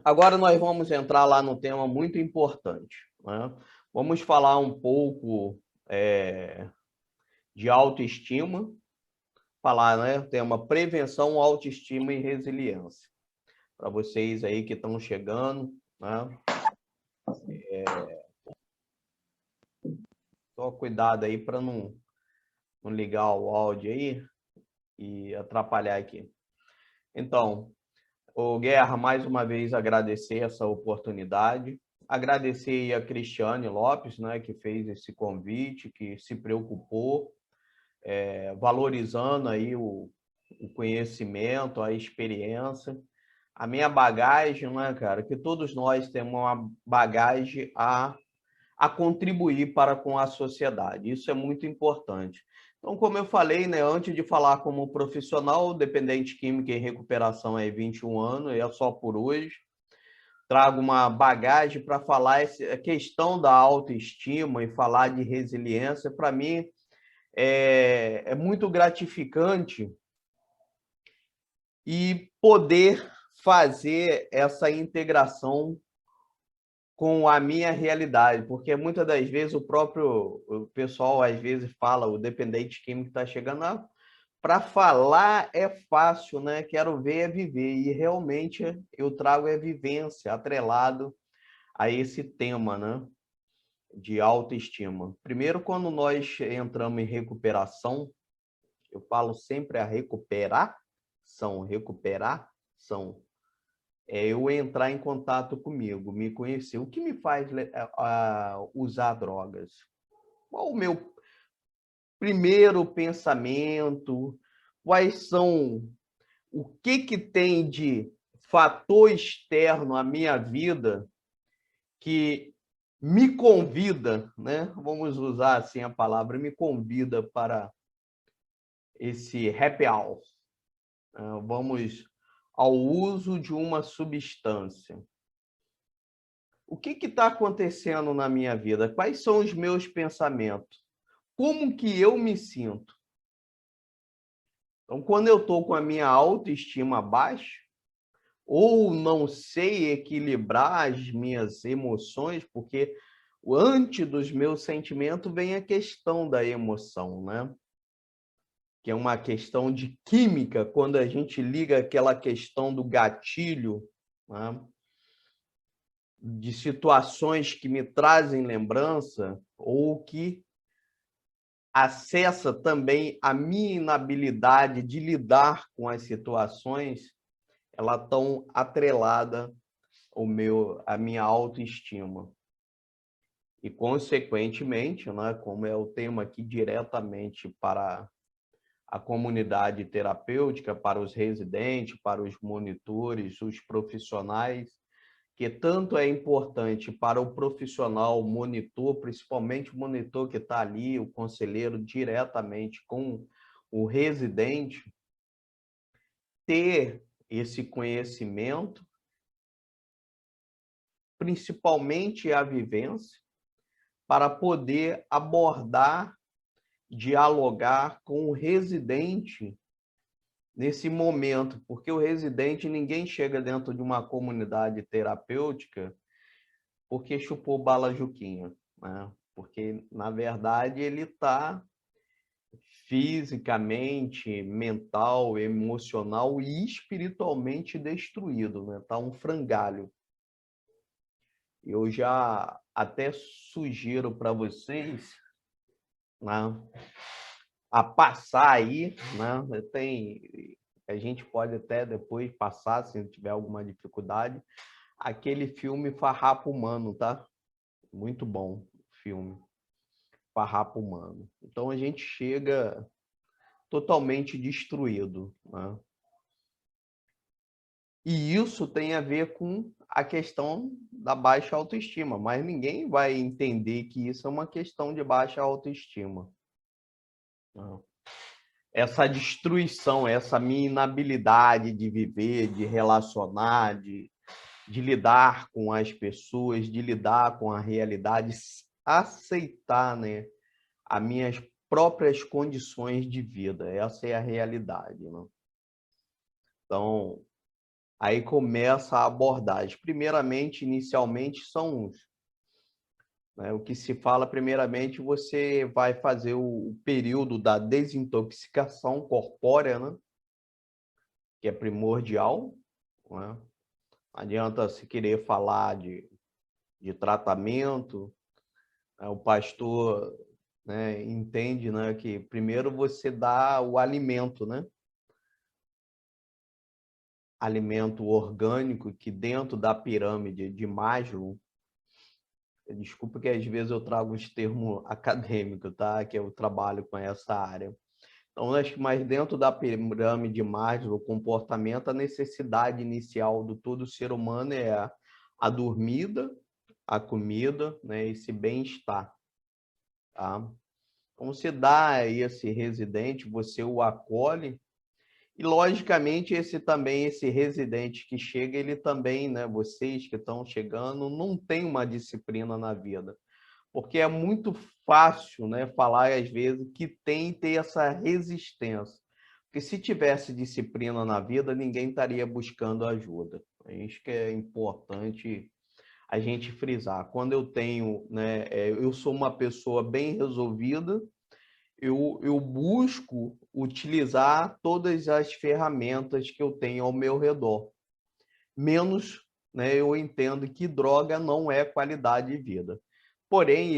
Agora nós vamos entrar lá no tema muito importante, né? Vamos falar um pouco de autoestima, falar, né, tema prevenção, autoestima e resiliência. Para vocês aí que estão chegando, né? Só cuidado aí para não ligar o áudio aí e atrapalhar aqui. Então, o Guerra, mais uma vez agradecer essa oportunidade, agradecer a Cristiane Lopes, né, que fez esse convite, que se preocupou, valorizando aí o conhecimento, a experiência, a minha bagagem, né, cara, que todos nós temos uma bagagem a contribuir para com a sociedade. Isso é muito importante. Então, como eu falei, né, antes de falar como profissional, dependente química em recuperação é 21 anos, é só por hoje. Trago uma bagagem para falar a questão da autoestima e falar de resiliência. Para mim, é muito gratificante e poder fazer essa integração com a minha realidade, porque muitas das vezes o pessoal às vezes fala, o dependente químico está chegando, para falar é fácil, né? Quero ver é viver, e realmente eu trago a vivência atrelado a esse tema, né? De autoestima. Primeiro, quando nós entramos em recuperação, eu falo sempre a recuperação, é eu entrar em contato comigo, me conhecer. O que me faz usar drogas? Qual o meu primeiro pensamento? Quais são... O que tem de fator externo à minha vida que me convida, né? Vamos usar assim a palavra, me convida para esse happy hour. Vamos ao uso de uma substância. O que está acontecendo na minha vida? Quais são os meus pensamentos? Como que eu me sinto? Então, quando eu estou com a minha autoestima baixa, ou não sei equilibrar as minhas emoções, porque antes dos meus sentimentos vem a questão da emoção, né? Que é uma questão de química, quando a gente liga aquela questão do gatilho, né? De situações que me trazem lembrança ou que acessa também a minha inabilidade de lidar com as situações, ela tão atrelada à minha autoestima. E, consequentemente, né, como é o tema aqui diretamente para a comunidade terapêutica, para os residentes, para os monitores, os profissionais, que tanto é importante para o profissional monitor, principalmente o monitor que está ali, o conselheiro, diretamente com o residente, ter esse conhecimento, principalmente a vivência, para poder abordar, dialogar com o residente nesse momento, porque o residente, ninguém chega dentro de uma comunidade terapêutica porque chupou bala Juquinha, né? Porque, na verdade, ele está fisicamente, mental, emocional e espiritualmente destruído, né? Está um frangalho. Eu já até sugiro para vocês, né, a passar aí, né? A gente pode até depois passar, se tiver alguma dificuldade, aquele filme Farrapo Humano, tá? Muito bom filme, Farrapo Humano. Então a gente chega totalmente destruído, né? E isso tem a ver com a questão da baixa autoestima, mas ninguém vai entender que isso é uma questão de baixa autoestima. Não. Essa destruição, essa minha inabilidade de viver, de relacionar, de lidar com as pessoas, de lidar com a realidade, aceitar, né, as minhas próprias condições de vida. Essa é a realidade, né? Então, Aí começa a abordagem. Primeiramente, inicialmente, são uns. Né? O que se fala, primeiramente, você vai fazer o período da desintoxicação corpórea, né? Que é primordial. Né? Não adianta se querer falar de tratamento. Né? O pastor, né, entende, né, que primeiro você dá o alimento, né? Alimento orgânico, que dentro da pirâmide de Maslow, desculpa que às vezes eu trago os termos acadêmicos, tá? Que eu trabalho com essa área. Então, acho que mais dentro da pirâmide de Maslow, o comportamento, a necessidade inicial do todo ser humano é a dormida, a comida, né? Esse bem-estar, tá? Então, você dá a esse residente, você o acolhe, e logicamente esse residente que chega, ele também, né, vocês que estão chegando, não tem uma disciplina na vida, porque é muito fácil, né, falar às vezes que tem que ter essa resistência, porque se tivesse disciplina na vida, ninguém estaria buscando ajuda. É isso que é importante a gente frisar. Quando eu tenho, né, eu sou uma pessoa bem resolvida, eu busco utilizar todas as ferramentas que eu tenho ao meu redor. Menos, né, eu entendo que droga não é qualidade de vida. Porém,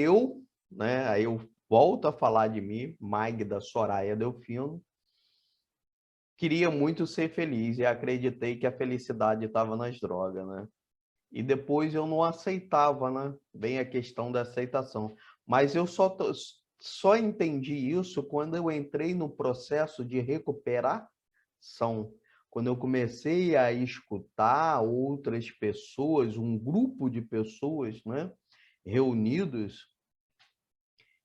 né, aí eu volto a falar de mim, Magda Soraya Delfino, queria muito ser feliz e acreditei que a felicidade estava nas drogas, né? E depois eu não aceitava, né? Bem a questão da aceitação. Mas eu só entendi isso quando eu entrei no processo de recuperação. Quando eu comecei a escutar outras pessoas, um grupo de pessoas, né? Reunidos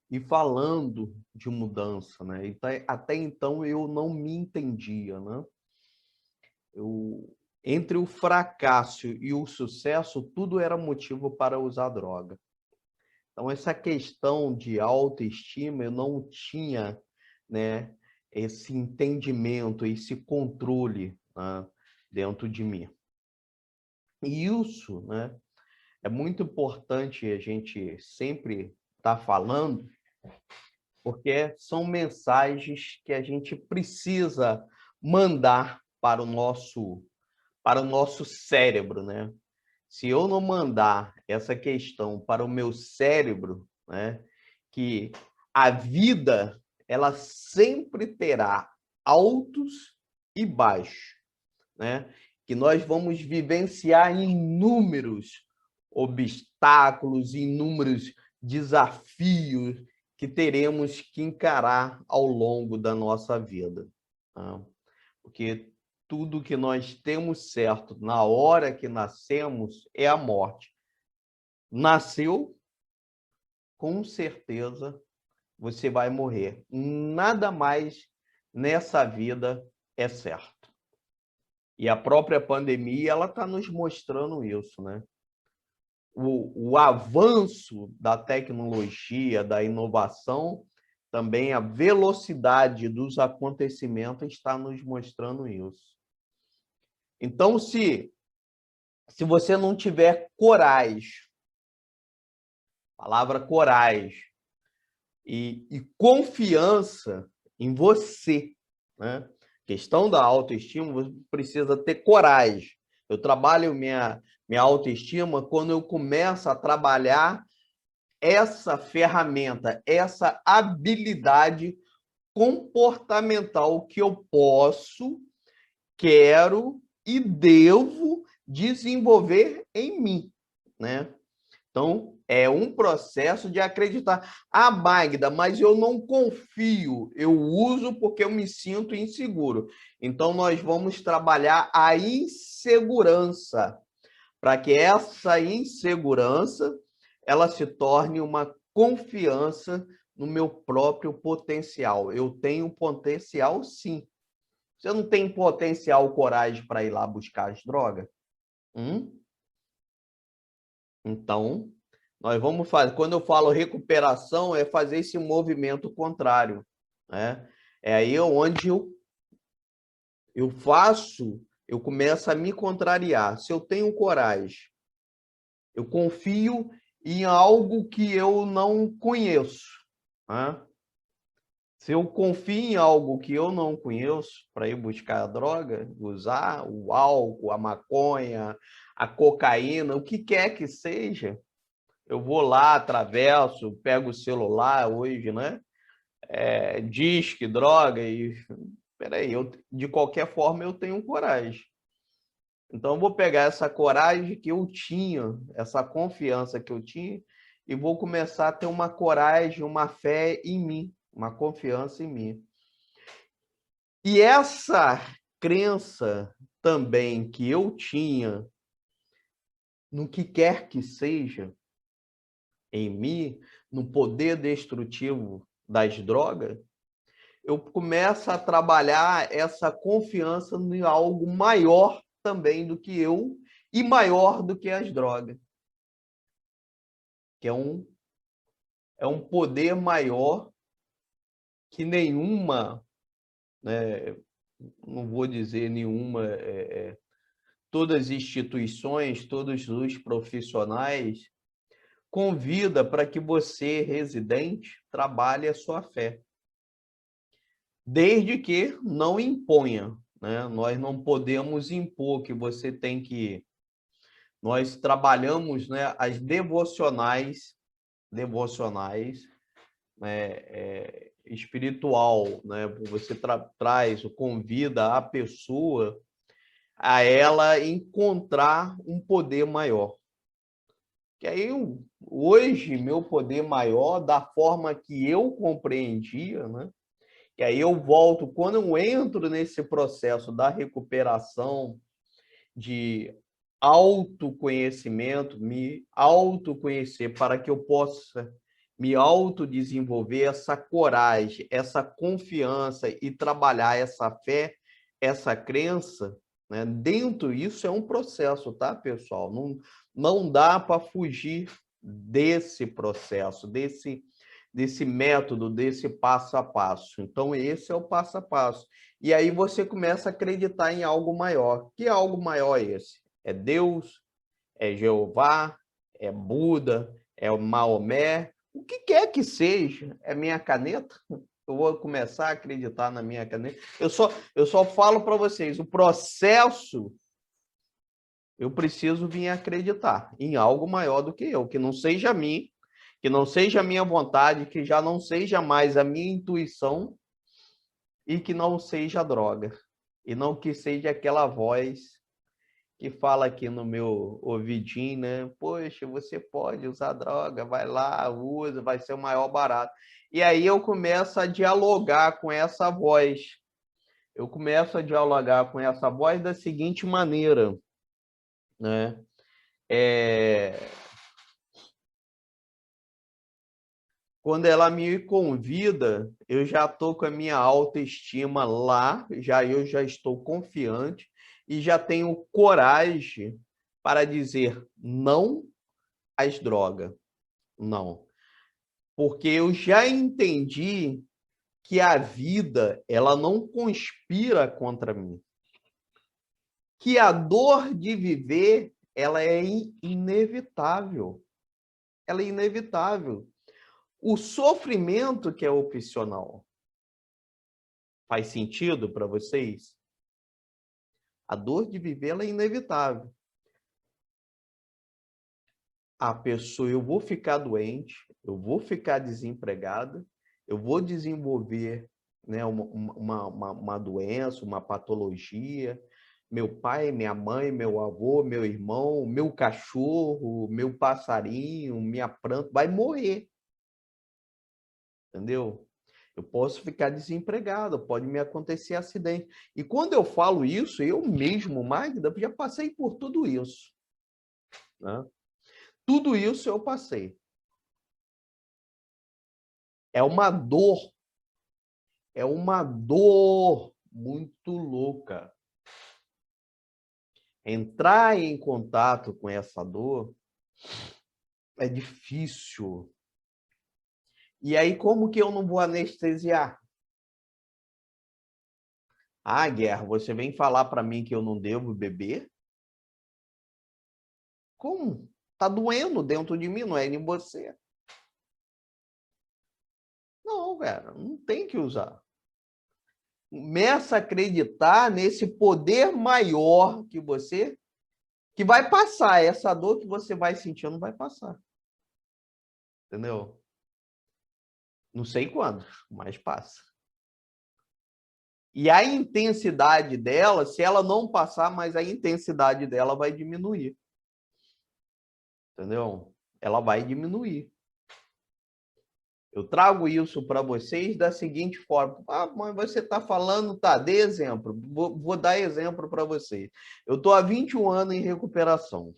e falando de mudança, né? Então, até então eu não me entendia, né? Entre o fracasso e o sucesso, tudo era motivo para usar droga. Então, essa questão de autoestima, eu não tinha, né, esse entendimento, esse controle, né, dentro de mim. E isso, né, é muito importante a gente sempre estar falando, porque são mensagens que a gente precisa mandar para o nosso cérebro, né? Se eu não mandar essa questão para o meu cérebro, né, que a vida ela sempre terá altos e baixos, né? Que nós vamos vivenciar inúmeros obstáculos, inúmeros desafios que teremos que encarar ao longo da nossa vida, tá? Porque tudo que nós temos certo na hora que nascemos é a morte. Nasceu, com certeza você vai morrer. Nada mais nessa vida é certo. E a própria pandemia ela está nos mostrando isso, né? O avanço da tecnologia, da inovação, também a velocidade dos acontecimentos está nos mostrando isso. Então, se você não tiver coragem, palavra coragem, e confiança em você, né? Questão da autoestima, você precisa ter coragem. Eu trabalho minha autoestima quando eu começo a trabalhar essa ferramenta, essa habilidade comportamental que eu posso, quero e devo desenvolver em mim, né? Então, é um processo de acreditar. Ah, Magda, mas eu não confio, eu uso porque eu me sinto inseguro. Então, nós vamos trabalhar a insegurança, para que essa insegurança ela se torne uma confiança no meu próprio potencial. Eu tenho potencial, sim. Você não tem potencial, coragem para ir lá buscar as drogas? Então, nós vamos fazer. Quando eu falo recuperação, é fazer esse movimento contrário, né? É aí onde eu faço eu começo a me contrariar. Se eu tenho coragem, eu confio em algo que eu não conheço, né? Se eu confio em algo que eu não conheço para ir buscar a droga, usar o álcool, a maconha, a cocaína, o que quer que seja, eu vou lá, atravesso, pego o celular hoje, né? Disque, droga e... Peraí, de qualquer forma eu tenho coragem. Então eu vou pegar essa coragem que eu tinha, essa confiança que eu tinha, e vou começar a ter uma coragem, uma fé em mim, uma confiança em mim. E essa crença também que eu tinha no que quer que seja em mim, no poder destrutivo das drogas, eu começo a trabalhar essa confiança em algo maior também do que eu e maior do que as drogas, que é um poder maior que nenhuma, né, não vou dizer nenhuma, todas as instituições, todos os profissionais convida para que você, residente, trabalhe a sua fé, desde que não imponha, né? Nós não podemos impor que você tem que... Nós trabalhamos, né, as devocionais, né, espiritual, né? Você traz, convida a pessoa a ela encontrar um poder maior. Que aí, hoje, meu poder maior, da forma que eu compreendia, né? E aí eu volto, quando eu entro nesse processo da recuperação, de autoconhecimento, me autoconhecer para que eu possa me autodesenvolver, essa coragem, essa confiança e trabalhar essa fé, essa crença, né? Dentro isso é um processo, tá, pessoal? Não dá para fugir desse processo, desse método, desse passo a passo. Então, esse é o passo a passo. E aí você começa a acreditar em algo maior. Que algo maior é esse? É Deus? É Jeová? É Buda? É o Maomé? O que quer que seja, é minha caneta? Eu vou começar a acreditar na minha caneta. Eu só falo para vocês, o processo, eu preciso vir acreditar em algo maior do que eu, que não seja mim, que não seja a minha vontade, que já não seja mais a minha intuição e que não seja droga. E não que seja aquela voz que fala aqui no meu ouvidinho, né? Poxa, você pode usar droga, vai lá, usa, vai ser o maior barato. E aí eu começo a dialogar com essa voz. Eu começo a dialogar com essa voz da seguinte maneira, né? Quando ela me convida, eu já estou com a minha autoestima lá, eu já estou confiante e já tenho coragem para dizer não às drogas. Não. Porque eu já entendi que a vida, ela não conspira contra mim. Que a dor de viver, ela é inevitável. Ela é inevitável. O sofrimento que é opcional. Faz sentido para vocês? A dor de viver, ela é inevitável. A pessoa, eu vou ficar doente, eu vou ficar desempregado, eu vou desenvolver, né, uma doença, uma patologia. Meu pai, minha mãe, meu avô, meu irmão, meu cachorro, meu passarinho, minha planta, vai morrer. Entendeu? Eu posso ficar desempregado, pode me acontecer acidente. E quando eu falo isso, eu mesmo, Magda, já passei por tudo isso, né? Tudo isso eu passei. É uma dor muito louca. Entrar em contato com essa dor é difícil. E aí, como que eu não vou anestesiar? Ah, Guerra, você vem falar para mim que eu não devo beber? Como? Tá doendo dentro de mim, não é em você. Não, cara, não tem que usar. Começa a acreditar nesse poder maior que você, que vai passar. Essa dor que você vai sentindo vai passar. Entendeu? Não sei quando, mas passa. E a intensidade dela, se ela não passar, mas a intensidade dela vai diminuir. Entendeu? Ela vai diminuir. Eu trago isso para vocês da seguinte forma. Ah, mas você está falando, tá, dê exemplo. Vou dar exemplo para vocês. Eu estou há 21 anos em recuperação.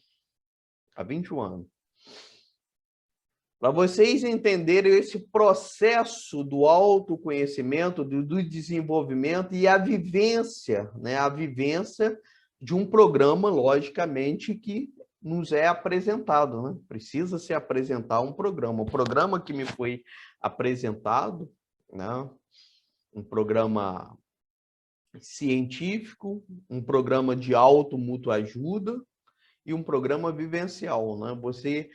Há 21 anos. Para vocês entenderem esse processo do autoconhecimento, do desenvolvimento e a vivência, né? A vivência de um programa, logicamente, que nos é apresentado, né? Precisa se apresentar um programa. O programa que me foi apresentado, né? Um programa científico, um programa de auto-mútua-ajuda e um programa vivencial, né? Você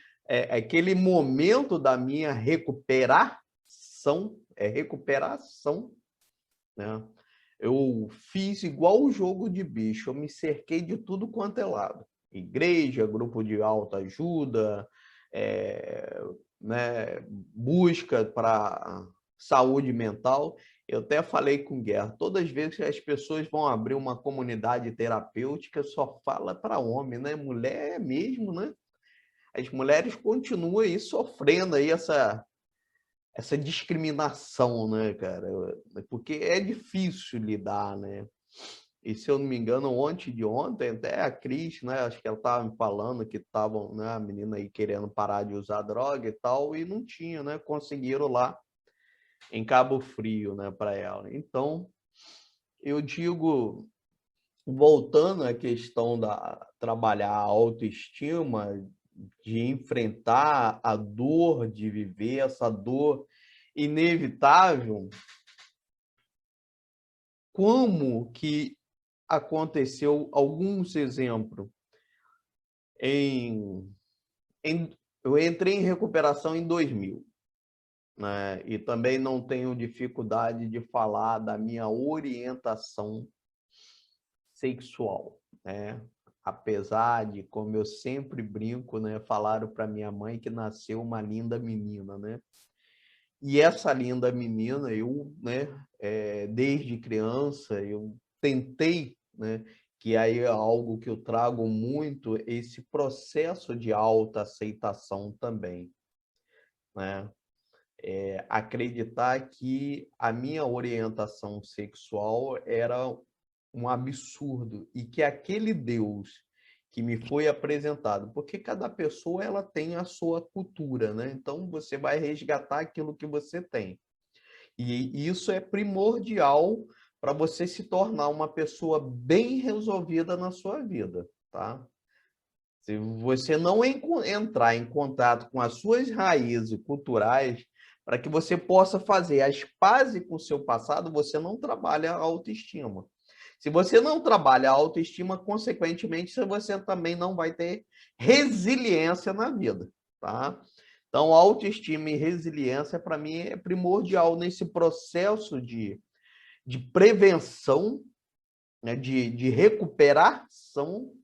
aquele momento da minha recuperação, né? Eu fiz igual o jogo de bicho, eu me cerquei de tudo quanto é lado. Igreja, grupo de autoajuda, né, busca para saúde mental. Eu até falei com Guerra, todas as vezes que as pessoas vão abrir uma comunidade terapêutica, só fala para homem, né? Mulher mesmo, né? As mulheres continuam aí sofrendo aí essa discriminação, né, cara? Porque é difícil lidar, né? E se eu não me engano, ontem de ontem, até a Cris, né? Acho que ela estava me falando que estavam, né, a menina aí querendo parar de usar droga e tal, e não tinha, né? Conseguiram lá em Cabo Frio, né, para ela. Então, eu digo, voltando à questão da trabalhar a autoestima, de enfrentar a dor de viver, essa dor inevitável, como que aconteceu alguns exemplos. Em, eu entrei em recuperação em 2000, né? E também não tenho dificuldade de falar da minha orientação sexual, né? Apesar de, como eu sempre brinco, né, falaram para minha mãe que nasceu uma linda menina, né? E essa linda menina, eu, né, desde criança, eu tentei, né, que aí é algo que eu trago muito, esse processo de autoaceitação também, né? Acreditar que a minha orientação sexual era um absurdo e que aquele Deus que me foi apresentado, porque cada pessoa ela tem a sua cultura, né? Então você vai resgatar aquilo que você tem. E isso é primordial para você se tornar uma pessoa bem resolvida na sua vida, tá? Se você não entrar em contato com as suas raízes culturais, para que você possa fazer as pazes com o seu passado, você não trabalha a autoestima. Se você não trabalha a autoestima, consequentemente, você também não vai ter resiliência na vida, tá? Então, autoestima e resiliência, para mim, é primordial nesse processo de prevenção, né, de recuperação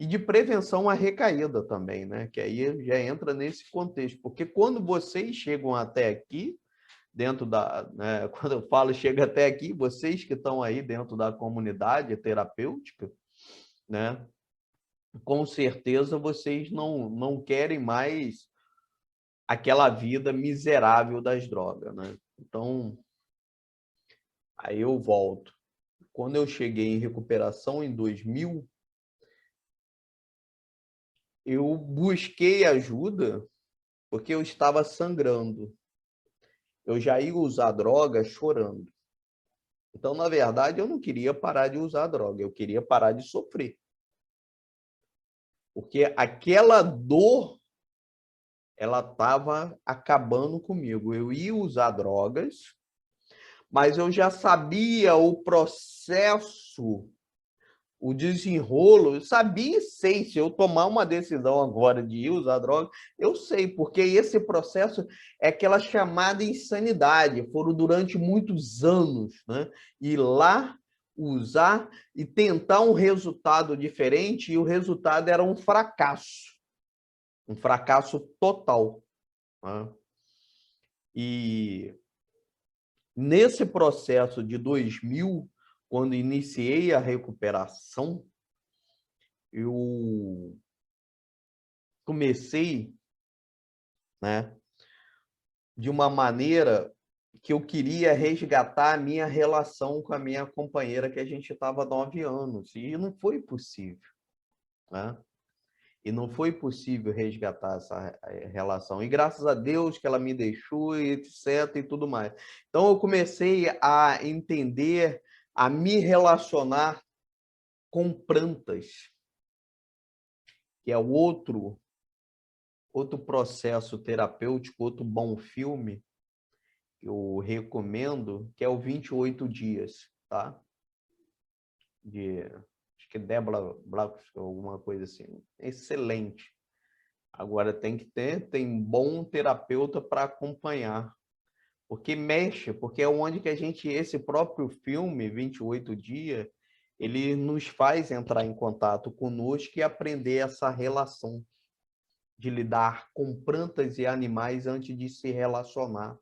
e de prevenção à recaída também, né? Que aí já entra nesse contexto. Porque quando vocês chegam até aqui, dentro da, né, quando eu falo chega até aqui, vocês que estão aí dentro da comunidade terapêutica, né? Com certeza vocês não querem mais aquela vida miserável das drogas, né? Então, aí eu volto. Quando eu cheguei em recuperação em 2000, eu busquei ajuda porque eu estava sangrando. Eu já ia usar droga chorando. Então, na verdade, eu não queria parar de usar droga, eu queria parar de sofrer. Porque aquela dor, ela estava acabando comigo. Eu ia usar drogas, mas eu já sabia o processo, o desenrolo, eu sabia e sei, se eu tomar uma decisão agora de ir usar droga, eu sei, porque esse processo é aquela chamada insanidade, foram durante muitos anos, né? Ir lá, usar e tentar um resultado diferente, e o resultado era um fracasso total, né? E nesse processo de 2000, quando iniciei a recuperação, eu comecei, né, de uma maneira que eu queria resgatar a minha relação com a minha companheira, que a gente estava 9 anos, e não foi possível, né? E não foi possível resgatar essa relação. E graças a Deus que ela me deixou, e etc, e tudo mais. Então eu comecei a entender, a me relacionar com plantas, que é outro processo terapêutico, outro bom filme que eu recomendo, que é o 28 Dias, tá? Acho que é Deborah Black, alguma coisa assim. Excelente. Agora tem bom terapeuta para acompanhar, porque mexe, porque é onde que esse próprio filme, 28 Dias, ele nos faz entrar em contato conosco e aprender essa relação de lidar com plantas e animais antes de se relacionar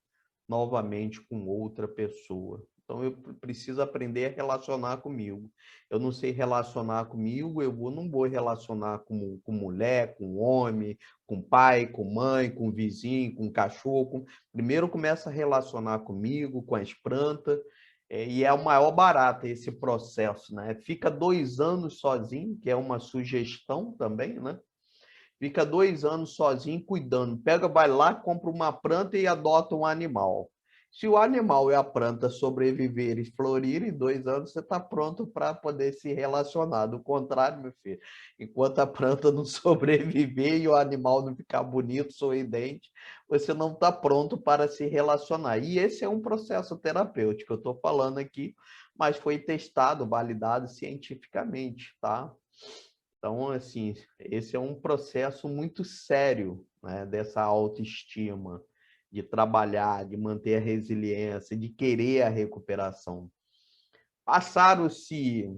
novamente com outra pessoa. Então, eu preciso aprender a relacionar comigo. Eu não sei relacionar comigo, não vou relacionar com mulher, com homem, com pai, com mãe, com vizinho, com cachorro. Primeiro, começa a relacionar comigo, com as plantas, e é o maior barato esse processo, né? Fica 2 anos sozinho, que é uma sugestão também, né? Fica 2 anos sozinho cuidando. Vai lá, compra uma planta e adota um animal. Se o animal e a planta sobreviverem e florirem, em 2 anos você está pronto para poder se relacionar. Do contrário, meu filho, enquanto a planta não sobreviver e o animal não ficar bonito, sorridente, você não está pronto para se relacionar. E esse é um processo terapêutico, eu estou falando aqui, mas foi testado, validado cientificamente, tá? Então, assim, esse é um processo muito sério, né, dessa autoestima, de trabalhar, de manter a resiliência, de querer a recuperação. Passaram-se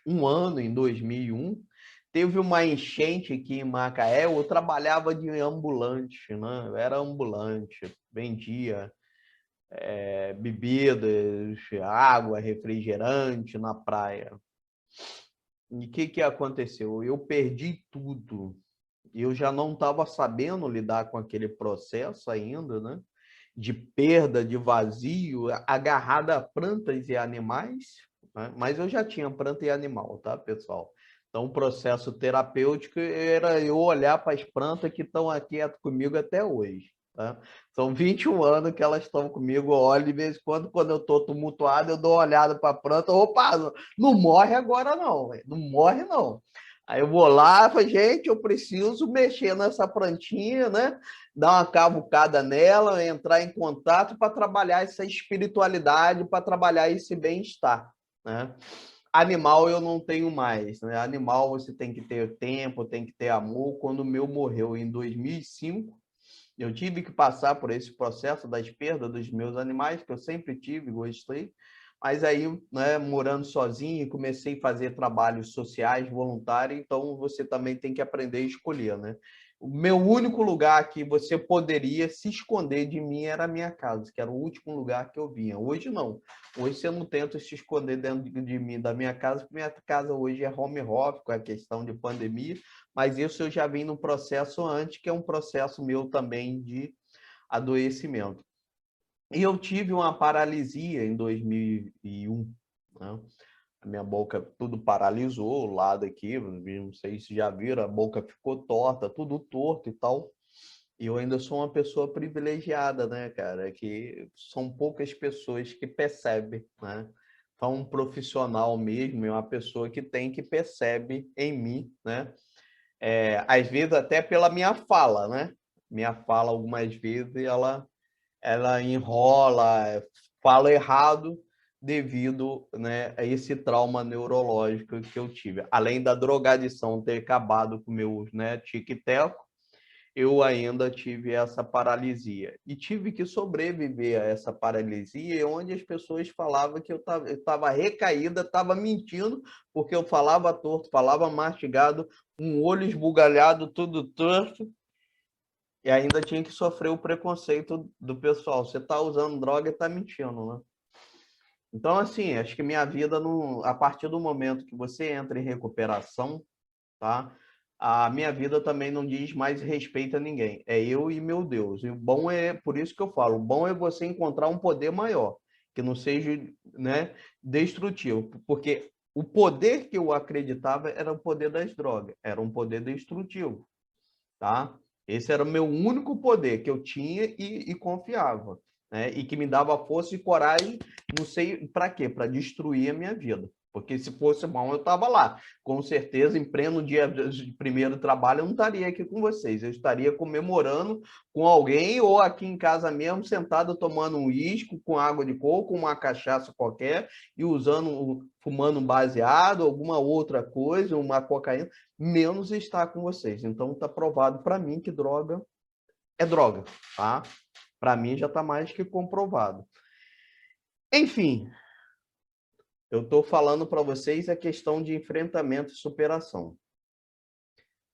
um ano, em 2001, teve uma enchente aqui em Macaé, eu trabalhava de ambulante, né? Eu era ambulante, vendia bebidas, água, refrigerante na praia. E o que aconteceu? Eu perdi tudo. Eu já não estava sabendo lidar com aquele processo ainda, né? De perda, de vazio, agarrado a plantas e animais, né? Mas eu já tinha planta e animal, tá, pessoal? Então, o processo terapêutico era eu olhar para as plantas que estão aqui comigo até hoje. Tá? São 21 anos que elas estão comigo, eu olho de vez em quando eu estou tumultuado, eu dou uma olhada para a planta, opa, não morre agora não, não morre não. Aí eu vou lá e falo, gente, eu preciso mexer nessa plantinha, né? Dar uma cavucada nela, entrar em contato para trabalhar essa espiritualidade, para trabalhar esse bem-estar, né? Animal eu não tenho mais, né? Animal você tem que ter tempo, tem que ter amor. Quando o meu morreu em 2005, eu tive que passar por esse processo das perdas dos meus animais, que eu sempre tive, gostei. Mas aí, né, morando sozinho, comecei a fazer trabalhos sociais, voluntários, então você também tem que aprender a escolher, né? O meu único lugar que você poderia se esconder de mim era a minha casa, que era o último lugar que eu vinha. Hoje não. Hoje você não tenta se esconder dentro de mim, da minha casa, porque minha casa hoje é home office, com a questão de pandemia, mas isso eu já vim no processo antes, que é um processo meu também de adoecimento. E eu tive uma paralisia em 2001, né? A minha boca tudo paralisou, o lado aqui, não sei se já viram, a boca ficou torta, tudo torto e tal. E eu ainda sou uma pessoa privilegiada, né, cara? Que são poucas pessoas que percebem, né? Então, um profissional mesmo é uma pessoa que percebe em mim, né? Às vezes até pela minha fala, né? Minha fala, algumas vezes, ela enrola, falo errado devido, né, a esse trauma neurológico que eu tive. Além da drogadição ter acabado com meus, né, tique-teco, eu ainda tive essa paralisia. E tive que sobreviver a essa paralisia, onde as pessoas falavam que eu estava recaída, estava mentindo, porque eu falava torto, falava mastigado, um olho esbugalhado, tudo torto, e ainda tinha que sofrer o preconceito do pessoal. Você está usando droga e está mentindo, né? Então, assim, acho que minha vida, a partir do momento que você entra em recuperação, tá? A minha vida também não diz mais respeito a ninguém. É eu e meu Deus. E o bom é, por isso que eu falo, o bom é você encontrar um poder maior, que não seja, né, destrutivo. Porque o poder que eu acreditava era o poder das drogas, era um poder destrutivo, tá? Esse era o meu único poder que eu tinha e confiava, né? E que me dava força e coragem, não sei para quê, para destruir a minha vida. Porque se fosse bom, eu estava lá. Com certeza, em pleno dia de primeiro trabalho, eu não estaria aqui com vocês. Eu estaria comemorando com alguém ou aqui em casa mesmo, sentado tomando um uísque com água de coco, uma cachaça qualquer e fumando um baseado, alguma outra coisa, uma cocaína, menos estar com vocês. Então, está provado para mim que droga é droga, tá? Para mim já está mais que comprovado. Enfim, eu estou falando para vocês a questão de enfrentamento e superação.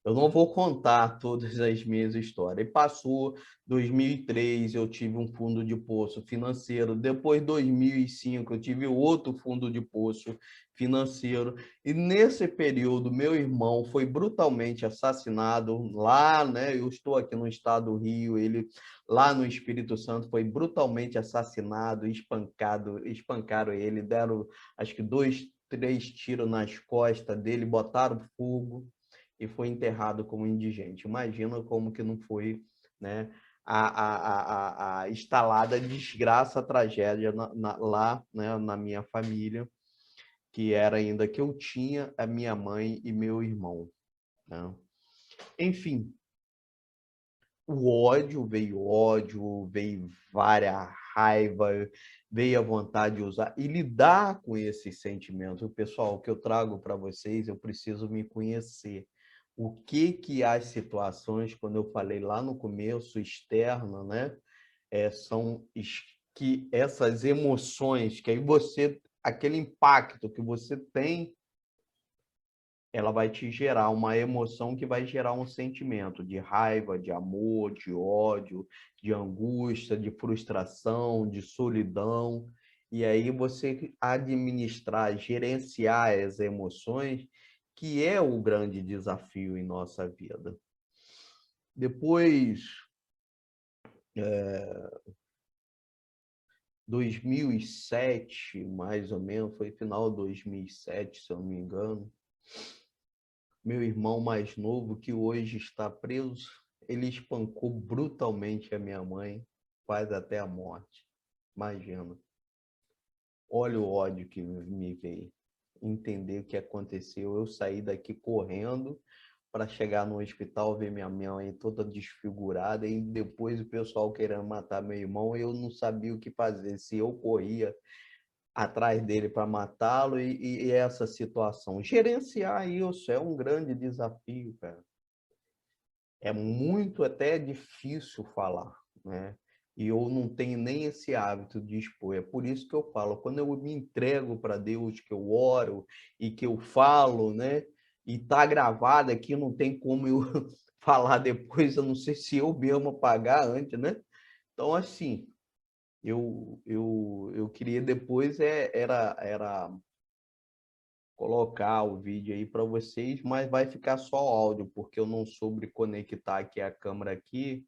Eu não vou contar todas as minhas histórias. E passou 2003, eu tive um fundo de poço financeiro. Depois, 2005, eu tive outro fundo de poço financeiro. E nesse período, meu irmão foi brutalmente assassinado lá, né? Eu estou aqui no estado do Rio, ele lá no Espírito Santo foi brutalmente assassinado, espancado, espancaram ele, deram acho que 2, 3 tiros nas costas dele, botaram fogo e foi enterrado como indigente. Imagina como que não foi, né, a instalada desgraça, a tragédia lá, né, na minha família, que era ainda que eu tinha a minha mãe e meu irmão, né? Enfim, ódio, veio várias raiva, veio a vontade de usar e lidar com esses sentimentos. O pessoal, o que eu trago para vocês, eu preciso me conhecer. O que as situações, quando eu falei lá no começo, externa, né? São que essas emoções, que aí aquele impacto que você tem, ela vai te gerar uma emoção que vai gerar um sentimento de raiva, de amor, de ódio, de angústia, de frustração, de solidão. E aí você administrar, gerenciar as emoções, que é o grande desafio em nossa vida. Depois, 2007, mais ou menos, foi final de 2007, se eu não me engano, meu irmão mais novo, que hoje está preso, ele espancou brutalmente a minha mãe, quase até a morte. Imagina. Olha o ódio que me veio. Entender o que aconteceu. Eu saí daqui correndo para chegar no hospital, ver minha mãe toda desfigurada, e depois o pessoal querendo matar meu irmão, eu não sabia o que fazer, se eu corria atrás dele para matá-lo e essa situação. Gerenciar isso é um grande desafio, cara. É muito até difícil falar, né? E eu não tenho nem esse hábito de expor. É por isso que eu falo, quando eu me entrego para Deus, que eu oro e que eu falo, né? E tá gravado aqui, não tem como eu falar depois, eu não sei se eu mesmo apagar antes, né? Então, assim, eu queria depois era colocar o vídeo aí para vocês, mas vai ficar só áudio, porque eu não soube conectar aqui a câmera aqui,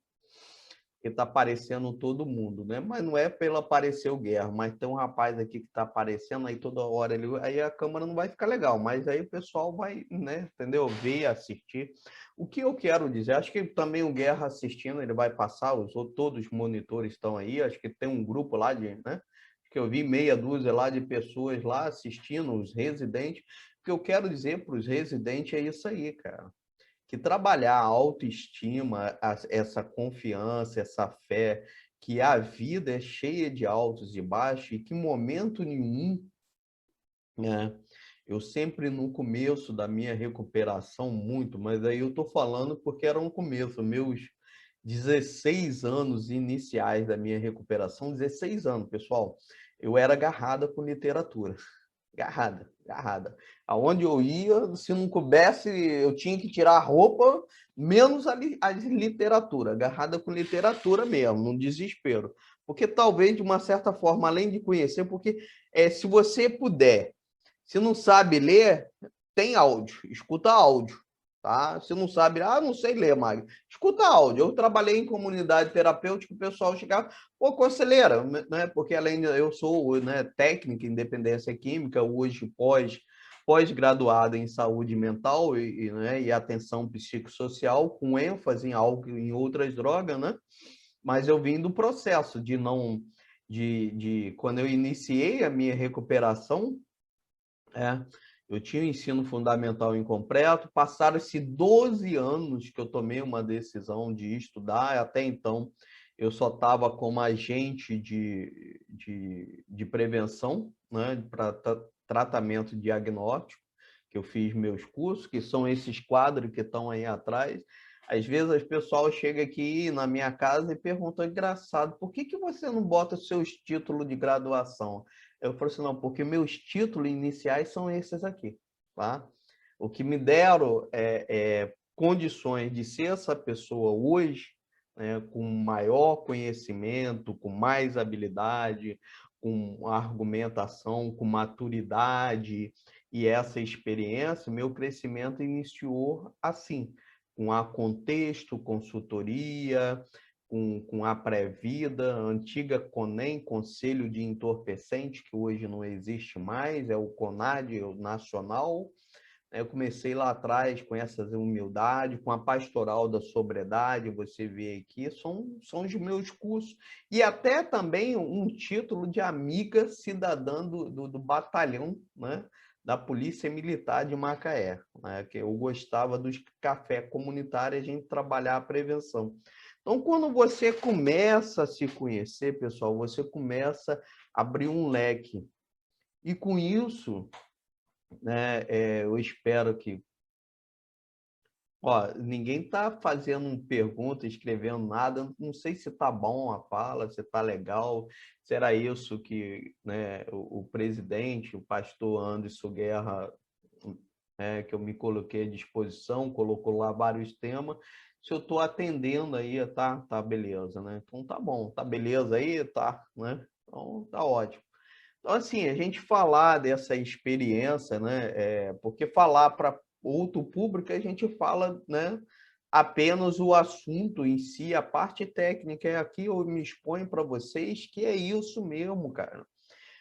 que está aparecendo todo mundo, né? Mas não é pelo aparecer o Guerra, mas tem um rapaz aqui que está aparecendo aí toda hora, aí a câmera não vai ficar legal, mas aí o pessoal vai, né, entendeu? Ver, assistir. O que eu quero dizer, acho que também o Guerra assistindo, ele vai passar, todos os monitores estão aí, acho que tem um grupo lá de, né? Que eu vi meia dúzia lá de pessoas lá assistindo, os residentes. O que eu quero dizer para os residentes é isso aí, cara, que trabalhar a autoestima, essa confiança, essa fé, que a vida é cheia de altos e baixos e que em momento nenhum, né, eu sempre no começo da minha recuperação muito, mas aí eu estou falando porque era um começo, meus 16 anos iniciais da minha recuperação, 16 anos, pessoal, eu era agarrada com literatura. Agarrada, agarrada. Aonde eu ia, se não coubesse, eu tinha que tirar a roupa, menos a literatura, agarrada com literatura mesmo, num desespero. Porque talvez, de uma certa forma, além de conhecer, porque se você puder, se não sabe ler, tem áudio, escuta áudio. Tá? Se não sabe, não sei ler, Mário. Escuta áudio. Eu trabalhei em comunidade terapêutica, o pessoal chegava, pô, conselheira, né? Porque além de eu sou, né, técnica em dependência química, hoje pós-graduada em saúde mental né, e atenção psicossocial, com ênfase em álcool e em outras drogas, né? Mas eu vim do processo de não quando eu iniciei a minha recuperação, eu tinha o ensino fundamental incompleto, passaram-se 12 anos que eu tomei uma decisão de estudar, até então eu só estava como agente de prevenção, né, para tratamento diagnóstico, que eu fiz meus cursos, que são esses quadros que estão aí atrás. Às vezes as pessoas chegam aqui na minha casa e perguntam, engraçado, por que você não bota seus títulos de graduação? Eu falei assim, não, porque meus títulos iniciais são esses aqui, tá? O que me deram condições de ser essa pessoa hoje, né, com maior conhecimento, com mais habilidade, com argumentação, com maturidade e essa experiência, meu crescimento iniciou assim, com a contexto, consultoria, com a Pré-Vida, a antiga CONEM, Conselho de Entorpecente, que hoje não existe mais, é o CONAD, o nacional. Eu comecei lá atrás com essa humildade, com a pastoral da sobriedade, você vê aqui, são os meus cursos. E até também um título de amiga cidadã do batalhão, né, da Polícia Militar de Macaé, né, que eu gostava dos café comunitários, a gente trabalhar a prevenção. Então, quando você começa a se conhecer, pessoal, você começa a abrir um leque. E com isso, né, eu espero que... Ó, ninguém está fazendo pergunta, escrevendo nada, não sei se está bom a fala, se está legal, se era isso que, né, o presidente, o pastor Anderson Guerra, que eu me coloquei à disposição, colocou lá vários temas, se eu estou atendendo aí, tá beleza, né? Então tá bom, tá beleza aí, tá, né? Então tá ótimo. Então, assim, a gente falar dessa experiência, né? Porque falar para outro público, a gente fala, né, apenas o assunto em si, a parte técnica. É aqui eu me exponho para vocês que é isso mesmo, cara.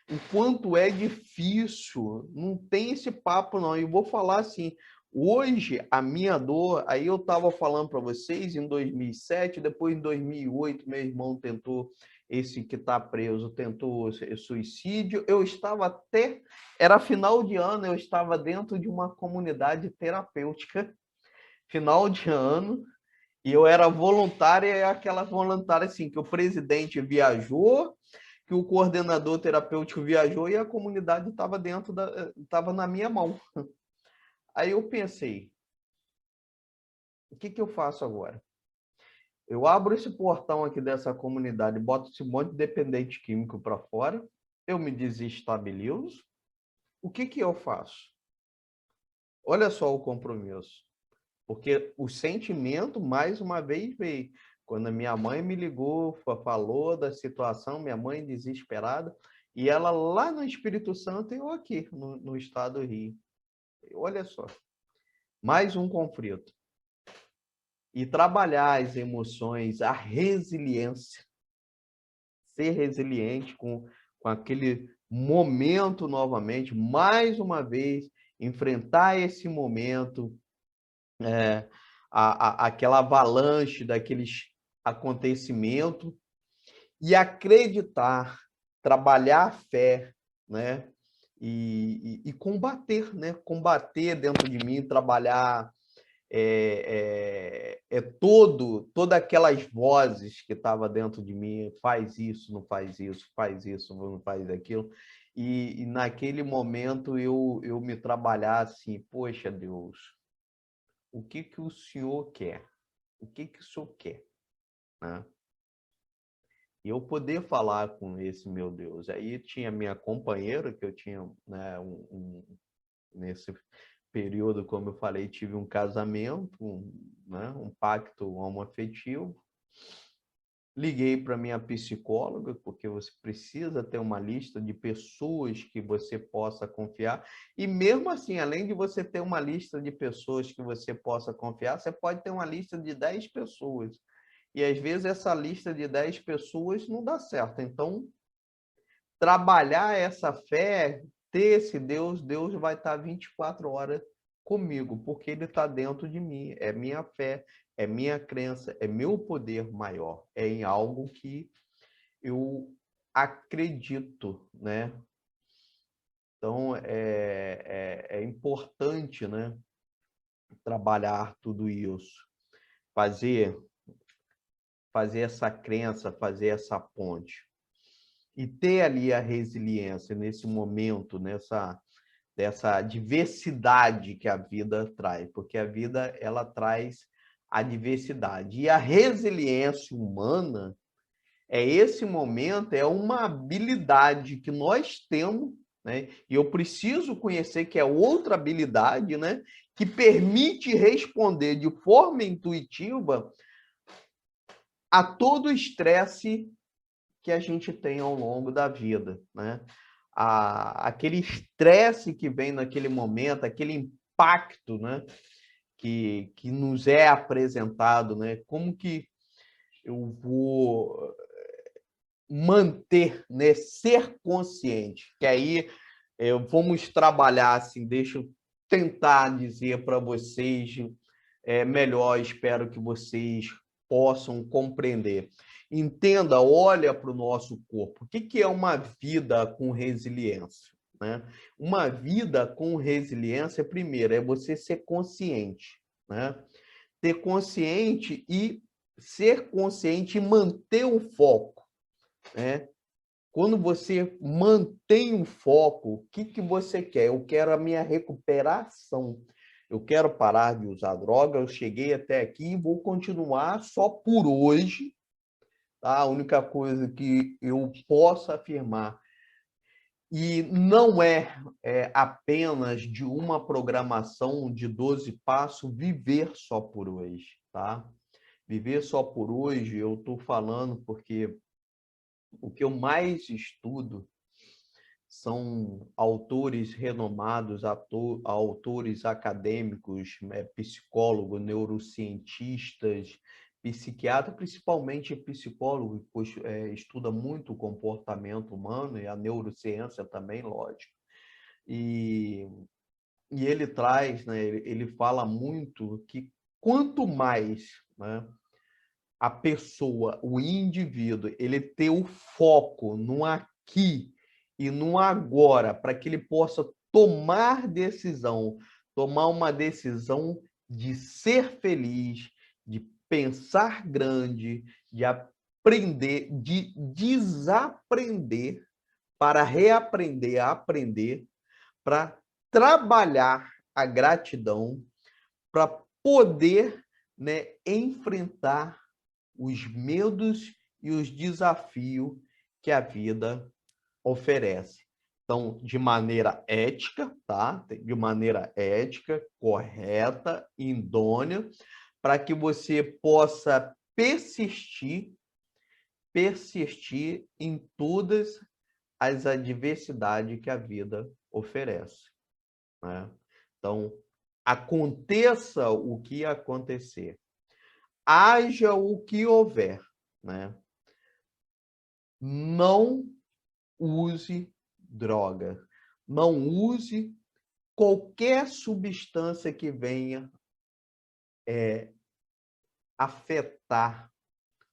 O quanto é difícil, não tem esse papo, não. E vou falar assim, hoje a minha dor, aí eu estava falando para vocês em 2007, depois em 2008, meu irmão tentou, esse que está preso, tentou suicídio. Eu estava até, era final de ano, eu estava dentro de uma comunidade terapêutica, final de ano, e eu era voluntária, é aquela voluntária assim, que o presidente viajou, que o coordenador terapêutico viajou e a comunidade estava na minha mão. Aí eu pensei, o que eu faço agora? Eu abro esse portão aqui dessa comunidade, boto esse monte de dependente químico para fora, eu me desestabilizo, o que eu faço? Olha só o compromisso. Porque o sentimento, mais uma vez, veio. Quando a minha mãe me ligou, falou da situação, minha mãe desesperada, e ela lá no Espírito Santo e eu aqui, no estado do Rio. Olha só, mais um conflito. E trabalhar as emoções, a resiliência, ser resiliente com aquele momento novamente, mais uma vez, enfrentar esse momento, aquela avalanche daqueles acontecimentos e acreditar, trabalhar a fé, né? E combater, né? Combater dentro de mim, trabalhar todas aquelas vozes que estavam dentro de mim, faz isso, não faz isso, faz isso, não faz aquilo. E naquele momento eu me trabalhar assim, poxa Deus, o que que o Senhor quer? O que que o Senhor quer? Né? E eu poder falar com esse meu Deus. Aí tinha minha companheira, que eu tinha, né, nesse período, como eu falei, tive um casamento, né, um pacto homoafetivo. Liguei para minha psicóloga, porque você precisa ter uma lista de pessoas que você possa confiar. E mesmo assim, além de você ter uma lista de pessoas que você possa confiar, você pode ter uma lista de 10 pessoas. E às vezes essa lista de 10 pessoas não dá certo. Então, trabalhar essa fé, ter esse Deus, Deus vai estar 24 horas comigo, porque ele está dentro de mim. É minha fé, é minha crença, é meu poder maior. É em algo que eu acredito, né? Então, é importante, né, trabalhar tudo isso, fazer, fazer essa crença, fazer essa ponte. E ter ali a resiliência nesse momento, dessa diversidade que a vida traz, porque a vida ela traz a diversidade. E a resiliência humana é esse momento, é uma habilidade que nós temos, né? E eu preciso conhecer que é outra habilidade, né? Que permite responder de forma intuitiva a todo o estresse que a gente tem ao longo da vida, né? Aquele estresse que vem naquele momento, aquele impacto, né? Que nos é apresentado, né? Como que eu vou manter, né? Ser consciente, que aí vamos trabalhar assim, deixa eu tentar dizer para vocês melhor, espero que vocês possam compreender. Entenda, olha para o nosso corpo. O que é uma vida com resiliência? Né? Uma vida com resiliência, primeiro, é você ser consciente. Né? Ter consciente e ser consciente e manter o foco. Né? Quando você mantém o foco, o que você quer? Eu quero a minha recuperação. Eu quero parar de usar droga, eu cheguei até aqui e vou continuar só por hoje. Tá? A única coisa que eu posso afirmar, e não é apenas de uma programação de 12 passos, viver só por hoje. Tá? Viver só por hoje, eu estou falando porque o que eu mais estudo são autores renomados, autores acadêmicos, psicólogos, neurocientistas, psiquiatras, principalmente psicólogo, pois estuda muito o comportamento humano e a neurociência também, lógico. E, e ele traz, né, ele fala muito que quanto mais, né, a pessoa, o indivíduo, ele ter o foco no aqui e no agora, para que ele possa tomar uma decisão de ser feliz, de pensar grande, de aprender, de desaprender para reaprender a aprender, para trabalhar a gratidão, para poder, né, enfrentar os medos e os desafios que a vida oferece. Então, de maneira ética, tá? De maneira ética, correta, idônea, para que você possa persistir em todas as adversidades que a vida oferece, né? Então, aconteça o que acontecer, haja o que houver, né? Não use droga, não use qualquer substância que venha afetar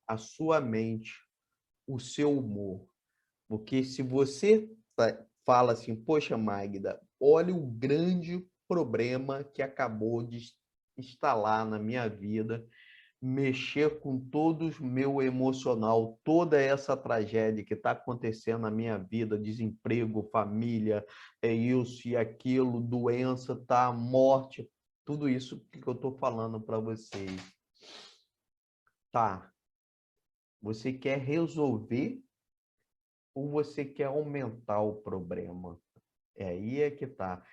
a sua mente, o seu humor. Porque se você fala assim, poxa, Magda, olha o grande problema que acabou de instalar na minha vida, mexer com todo o meu emocional, toda essa tragédia que está acontecendo na minha vida, desemprego, família, é isso e aquilo, doença, tá, morte, tudo isso que eu estou falando para vocês. Tá, você quer resolver ou você quer aumentar o problema? É aí é que tá.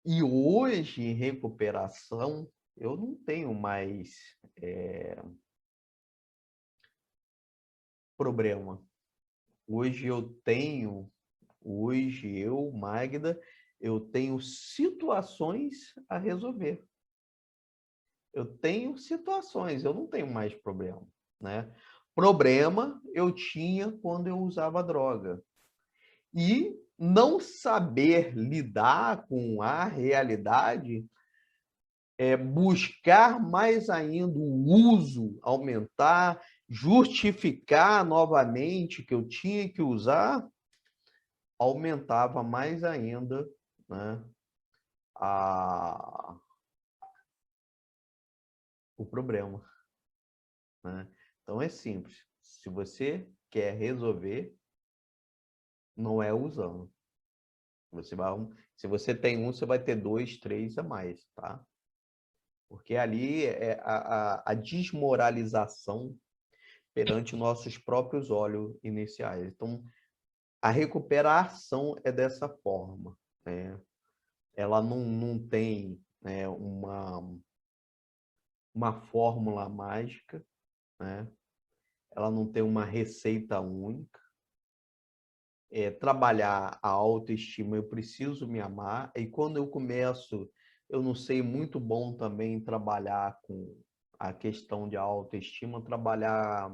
E hoje, em recuperação, eu não tenho mais problema. Hoje eu, Magda, eu tenho situações a resolver. Eu tenho situações, eu não tenho mais problema, né? Problema eu tinha quando eu usava droga. E não saber lidar com a realidade é buscar mais ainda o uso, aumentar, justificar novamente que eu tinha que usar, aumentava mais ainda, né, a, o problema, né? Então é simples. Se você quer resolver, não é usando. Se você tem um, você vai ter dois, três a mais, tá? Porque ali é a desmoralização perante nossos próprios olhos iniciais. Então, a recuperação é dessa forma, né? Ela não tem, né, uma fórmula mágica, né? Ela não tem uma receita única. Trabalhar a autoestima, eu preciso me amar, e quando eu começo, eu não sei, muito bom também trabalhar com a questão de autoestima, trabalhar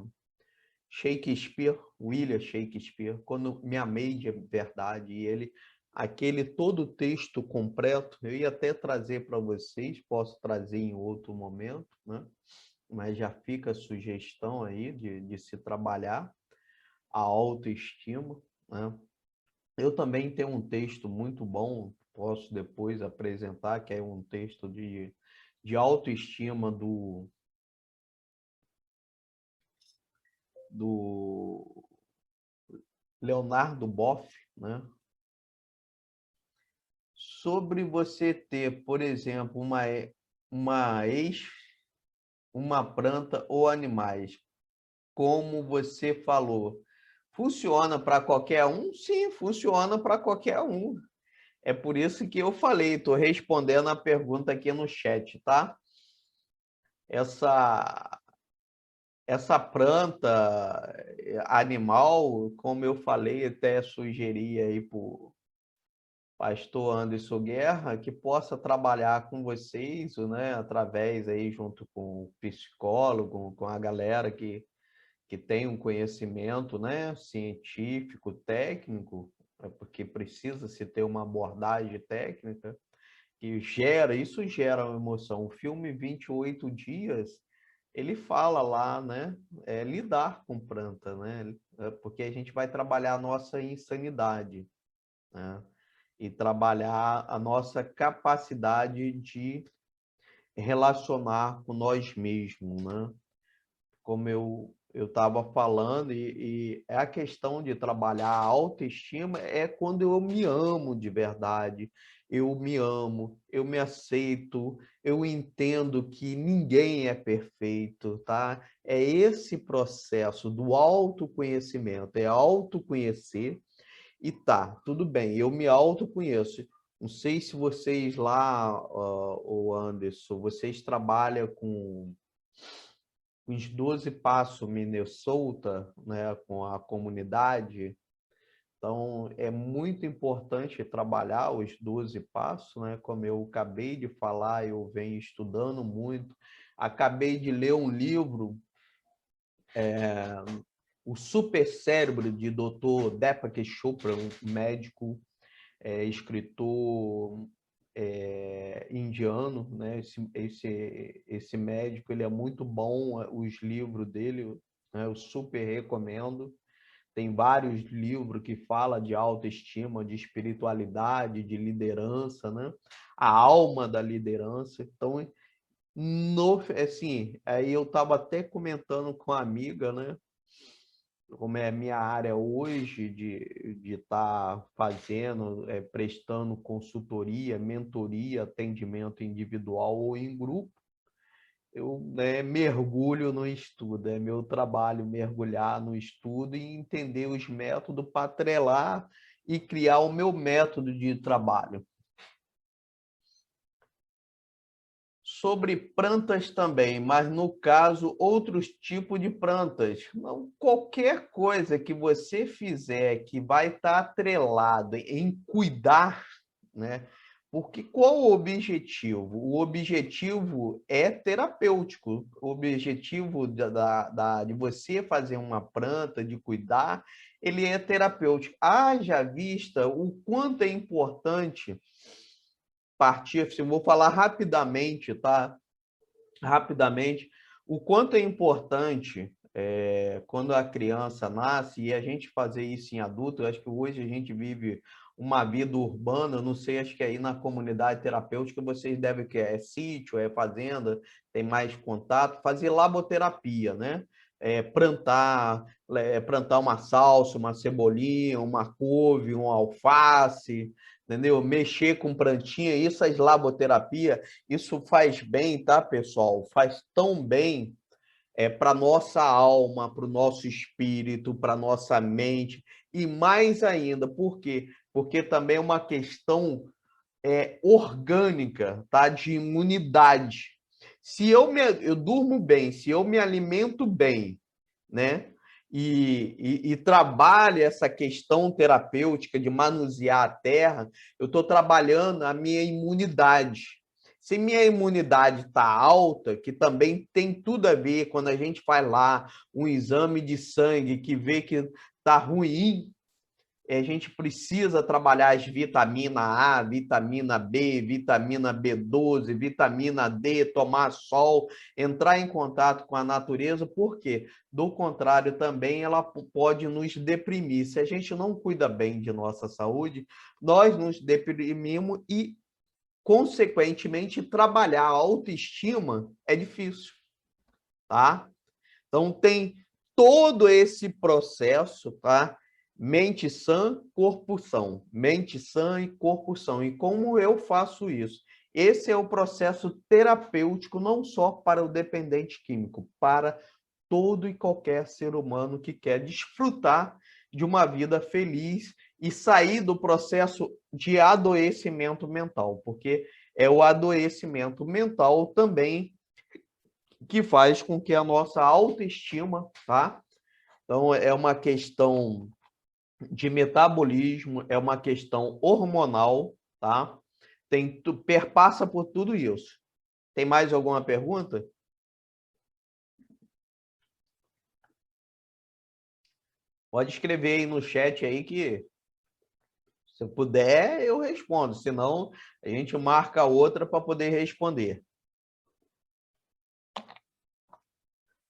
Shakespeare, William Shakespeare, quando me amei de verdade, e ele, aquele todo o texto completo, eu ia até trazer para vocês, posso trazer em outro momento, né? Mas já fica a sugestão aí de se trabalhar a autoestima, né? Eu também tenho um texto muito bom, posso depois apresentar, que é um texto de autoestima do Leonardo Boff, né? Sobre você ter, por exemplo, uma ex, uma planta ou animais, como você falou, funciona para qualquer um? Sim, funciona para qualquer um. É por isso que eu falei, estou respondendo a pergunta aqui no chat, tá? Essa, essa planta animal, como eu falei, até sugeri aí para o pastor Anderson Guerra, que possa trabalhar com vocês, né, através aí, junto com o psicólogo, com a galera que tem um conhecimento, né, científico, técnico, porque precisa se ter uma abordagem técnica, isso gera uma emoção. O filme 28 Dias, ele fala lá, né, lidar com planta, né, porque a gente vai trabalhar a nossa insanidade, né, e trabalhar a nossa capacidade de relacionar com nós mesmos, né? Como eu estava falando, e é a questão de trabalhar a autoestima é quando eu me amo de verdade, eu me amo, eu me aceito, eu entendo que ninguém é perfeito, tá? É esse processo do autoconhecimento, é autoconhecer e tá, tudo bem, eu me autoconheço. Não sei se vocês lá, o Anderson, vocês trabalham com os 12 Passos Minnesota, né, com a comunidade. Então, é muito importante trabalhar os 12 passos, né? Como eu acabei de falar, eu venho estudando muito. Acabei de ler um livro, O Supercérebro, de Dr. Deepak Chopra, um médico, escritor indiano, né? Esse médico, ele é muito bom, os livros dele, né? Eu super recomendo. Tem vários livros que falam de autoestima, de espiritualidade, de liderança, né? A alma da liderança. Então, Assim, aí eu estava até comentando com a amiga, né? Como é a minha área hoje de estar fazendo, prestando consultoria, mentoria, atendimento individual ou em grupo, eu, né, mergulho no estudo, é meu trabalho mergulhar no estudo e entender os métodos para atrelar e criar o meu método de trabalho. Sobre plantas também, mas no caso, outros tipos de plantas. Não, qualquer coisa que você fizer que vai estar atrelado em cuidar, né? Porque qual o objetivo? O objetivo é terapêutico. O objetivo de você fazer uma planta, de cuidar, ele é terapêutico. Haja vista o quanto é importante partir, assim, vou falar rapidamente, tá? Rapidamente, o quanto é importante quando a criança nasce e a gente fazer isso em adulto. Eu acho que hoje a gente vive uma vida urbana, não sei, acho que aí na comunidade terapêutica vocês devem que é sítio, é fazenda, tem mais contato, fazer laboterapia, né? Plantar uma salsa, uma cebolinha, uma couve, um alface, entendeu? Mexer com plantinha, isso é laboterapia, isso faz bem, tá, pessoal? Faz tão bem para nossa alma, para o nosso espírito, para nossa mente, e mais ainda, por quê? Porque também é uma questão orgânica, tá? De imunidade. Se eu durmo bem, se eu me alimento bem, né? E trabalha essa questão terapêutica de manusear a terra, eu estou trabalhando a minha imunidade. Se minha imunidade está alta, que também tem tudo a ver quando a gente faz lá um exame de sangue que vê que está ruim, a gente precisa trabalhar as vitamina A, vitamina B, vitamina B12, vitamina D, tomar sol, entrar em contato com a natureza, porque, do contrário, também ela pode nos deprimir. Se a gente não cuida bem de nossa saúde, nós nos deprimimos e, consequentemente, trabalhar a autoestima é difícil, tá? Então, tem todo esse processo, tá? Mente sã, corpo são. Mente sã e corpo são. E como eu faço isso? Esse é o processo terapêutico, não só para o dependente químico, para todo e qualquer ser humano que quer desfrutar de uma vida feliz e sair do processo de adoecimento mental, porque é o adoecimento mental também que faz com que a nossa autoestima, tá? Então, é uma questão de metabolismo, é uma questão hormonal, tá? Perpassa por tudo isso. Tem mais alguma pergunta? Pode escrever aí no chat aí que, se puder, eu respondo. Senão, a gente marca outra para poder responder.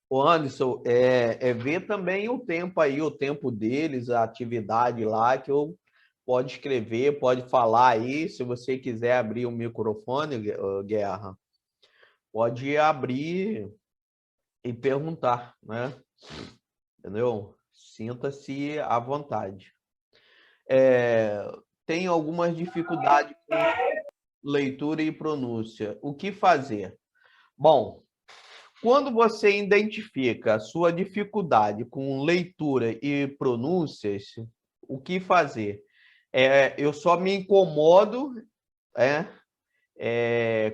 O Anderson, ver também o tempo aí, o tempo deles, a atividade lá, que eu pode escrever, pode falar aí. Se você quiser abrir o microfone, Guerra, pode abrir e perguntar, né? Entendeu? Sinta-se à vontade. Tem algumas dificuldades com leitura e pronúncia. O que fazer? Bom, quando você identifica a sua dificuldade com leitura e pronúncias, o que fazer? Eu só me incomodo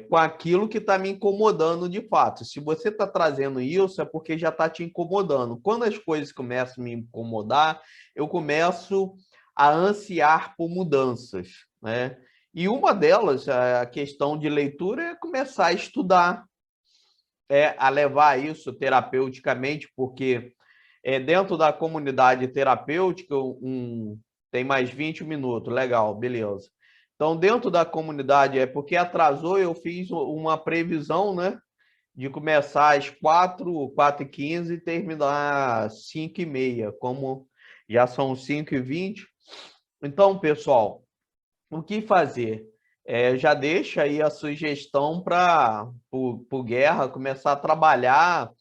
com aquilo que está me incomodando de fato. Se você está trazendo isso, é porque já está te incomodando. Quando as coisas começam a me incomodar, eu começo a ansiar por mudanças, né? E uma delas, a questão de leitura, é começar a estudar, a levar isso terapeuticamente, porque dentro da comunidade terapêutica, tem mais 20 minutos, legal, beleza. Então, dentro da comunidade, porque atrasou, eu fiz uma previsão, né? De começar às 4h15 e terminar às 5h30, como já são 5h20. Então, pessoal, o que fazer? Já deixa aí a sugestão para o Guerra começar a trabalhar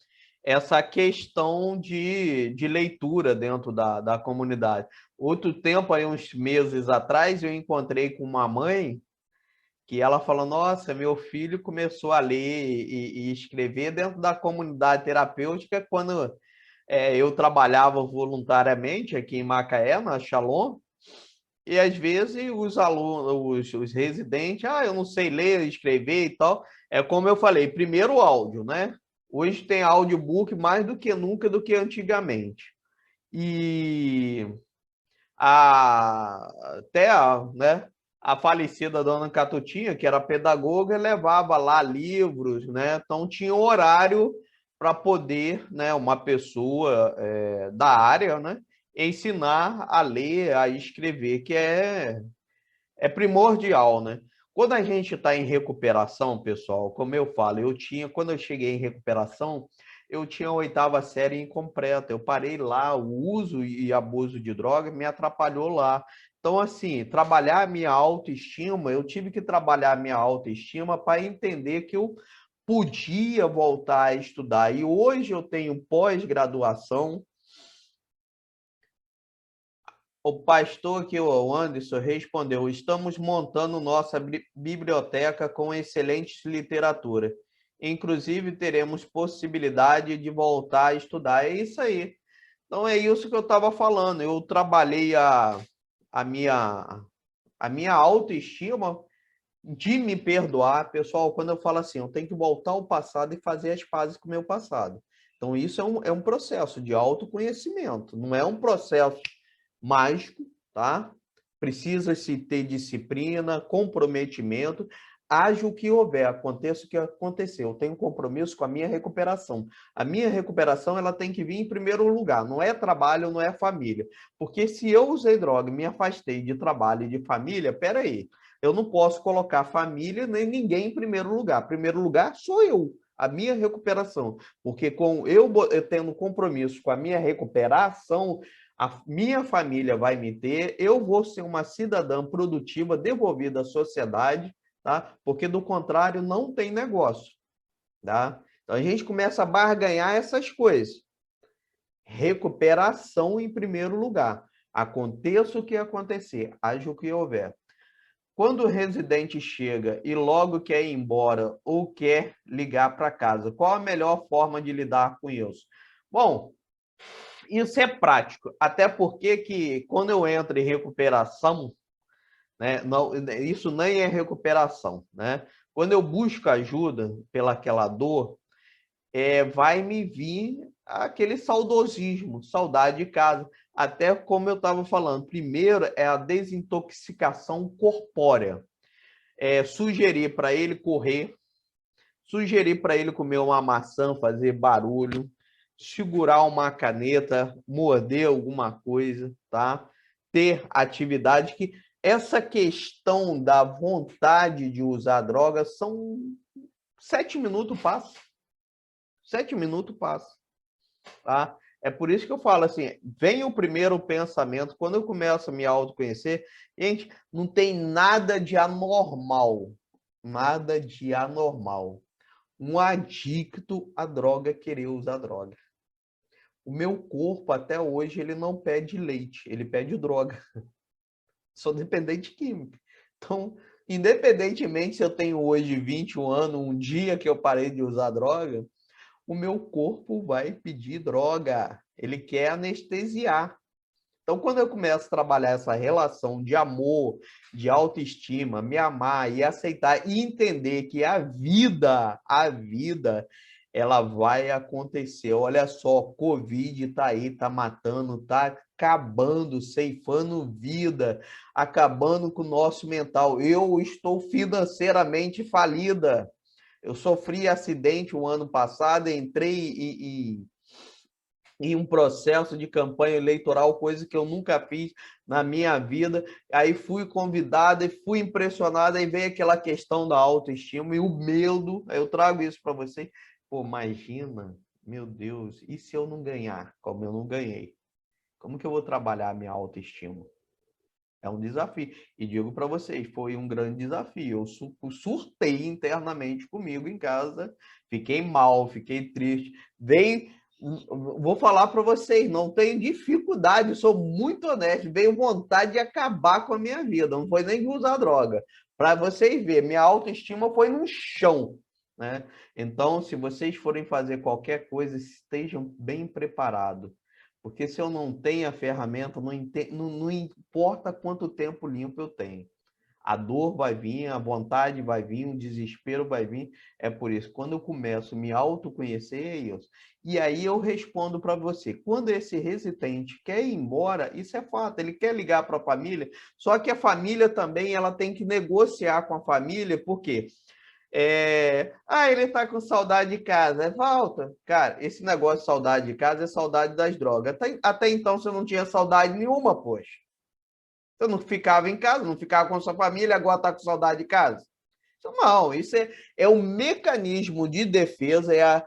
essa questão de leitura dentro da comunidade. Outro tempo, aí uns meses atrás, eu encontrei com uma mãe que ela falou, nossa, meu filho começou a ler e escrever dentro da comunidade terapêutica quando eu trabalhava voluntariamente aqui em Macaé, na Shalom, e às vezes os alunos, os residentes, eu não sei ler, escrever e tal. É como eu falei, primeiro o áudio, né? Hoje tem audiobook mais do que nunca do que antigamente. E né, a falecida dona Catutinha, que era pedagoga, levava lá livros, né? Então tinha um horário para poder, né, uma pessoa da área, né, ensinar a ler, a escrever, que é primordial, né? Quando a gente está em recuperação, pessoal, como eu falo, quando eu cheguei em recuperação, eu tinha a 8ª série incompleta. Eu parei lá, o uso e abuso de droga me atrapalhou lá. Então, assim, trabalhar a minha autoestima, eu tive que trabalhar a minha autoestima para entender que eu podia voltar a estudar. E hoje eu tenho pós-graduação. O pastor aqui, o Anderson, respondeu: estamos montando nossa biblioteca com excelentes literatura. Inclusive, teremos possibilidade de voltar a estudar. É isso aí. Então, é isso que eu estava falando. Eu trabalhei a, minha, a minha autoestima de me perdoar. Pessoal, quando eu falo assim, eu tenho que voltar ao passado e fazer as pazes com o meu passado. Então, isso é um processo de autoconhecimento, não é um processo mágico, tá? Precisa-se ter disciplina, comprometimento, haja o que houver, aconteça o que aconteceu. Eu tenho um compromisso com a minha recuperação. A minha recuperação ela tem que vir em primeiro lugar, não é trabalho, não é família. Porque se eu usei droga e me afastei de trabalho e de família, peraí, eu não posso colocar família nem ninguém em primeiro lugar. Primeiro lugar sou eu, a minha recuperação. Porque com eu tendo compromisso com a minha recuperação, a minha família vai me ter, eu vou ser uma cidadã produtiva devolvida à sociedade, tá? Porque do contrário não tem negócio, tá? Então a gente começa a barganhar essas coisas. Recuperação em primeiro lugar. Aconteça o que acontecer, haja o que houver. Quando o residente chega e logo quer ir embora ou quer ligar para casa, qual a melhor forma de lidar com isso? Bom, isso é prático, até porque que quando eu entro em recuperação, né, não, isso nem é recuperação, né? Quando eu busco ajuda pelaquela dor, vai me vir aquele saudosismo, saudade de casa. Até como eu estava falando, primeiro é a desintoxicação corpórea. Sugerir para ele correr, sugerir para ele comer uma maçã, fazer barulho, segurar uma caneta, morder alguma coisa, tá? Ter atividade que essa questão da vontade de usar drogas são 7 minutos passa. 7 minutos passa, tá? É por isso que eu falo assim, vem o primeiro pensamento, quando eu começo a me autoconhecer, gente, não tem nada de anormal, nada de anormal. Um adicto à droga querer usar droga. O meu corpo, até hoje, ele não pede leite, ele pede droga. Sou dependente químico. Então, independentemente se eu tenho hoje 21 anos, um dia que eu parei de usar droga, o meu corpo vai pedir droga. Ele quer anestesiar. Então, quando eu começo a trabalhar essa relação de amor, de autoestima, me amar e aceitar e entender que a vida, ela vai acontecer. Olha só, Covid está aí, está matando, está acabando, ceifando vida, acabando com o nosso mental. Eu estou financeiramente falida. Eu sofri acidente o ano passado, entrei em um processo de campanha eleitoral, coisa que eu nunca fiz na minha vida. Aí fui convidada e fui impressionada, e veio aquela questão da autoestima e o medo. Eu trago isso para você. Pô, imagina, meu Deus, e se eu não ganhar, como eu não ganhei? Como que eu vou trabalhar a minha autoestima? É um desafio. E digo para vocês, foi um grande desafio. Eu surtei internamente comigo em casa, fiquei mal, fiquei triste. Vou falar para vocês, não tenho dificuldade, sou muito honesto, veio vontade de acabar com a minha vida, não foi nem de usar droga. Para vocês verem, minha autoestima foi no chão, né? Então, se vocês forem fazer qualquer coisa, estejam bem preparados. Porque se eu não tenho a ferramenta, não importa quanto tempo limpo eu tenho. A dor vai vir, a vontade vai vir, o desespero vai vir. É por isso, quando eu começo a me autoconhecer, é isso. E aí eu respondo para você. Quando esse residente quer ir embora, isso é fato, ele quer ligar para a família, só que a família também ela tem que negociar com a família, por quê? Ele está com saudade de casa. Volta. Cara, esse negócio de saudade de casa é saudade das drogas. Até então você não tinha saudade nenhuma, poxa. Você não ficava em casa, não ficava com a sua família, agora está com saudade de casa. Não, isso é o mecanismo de defesa, é a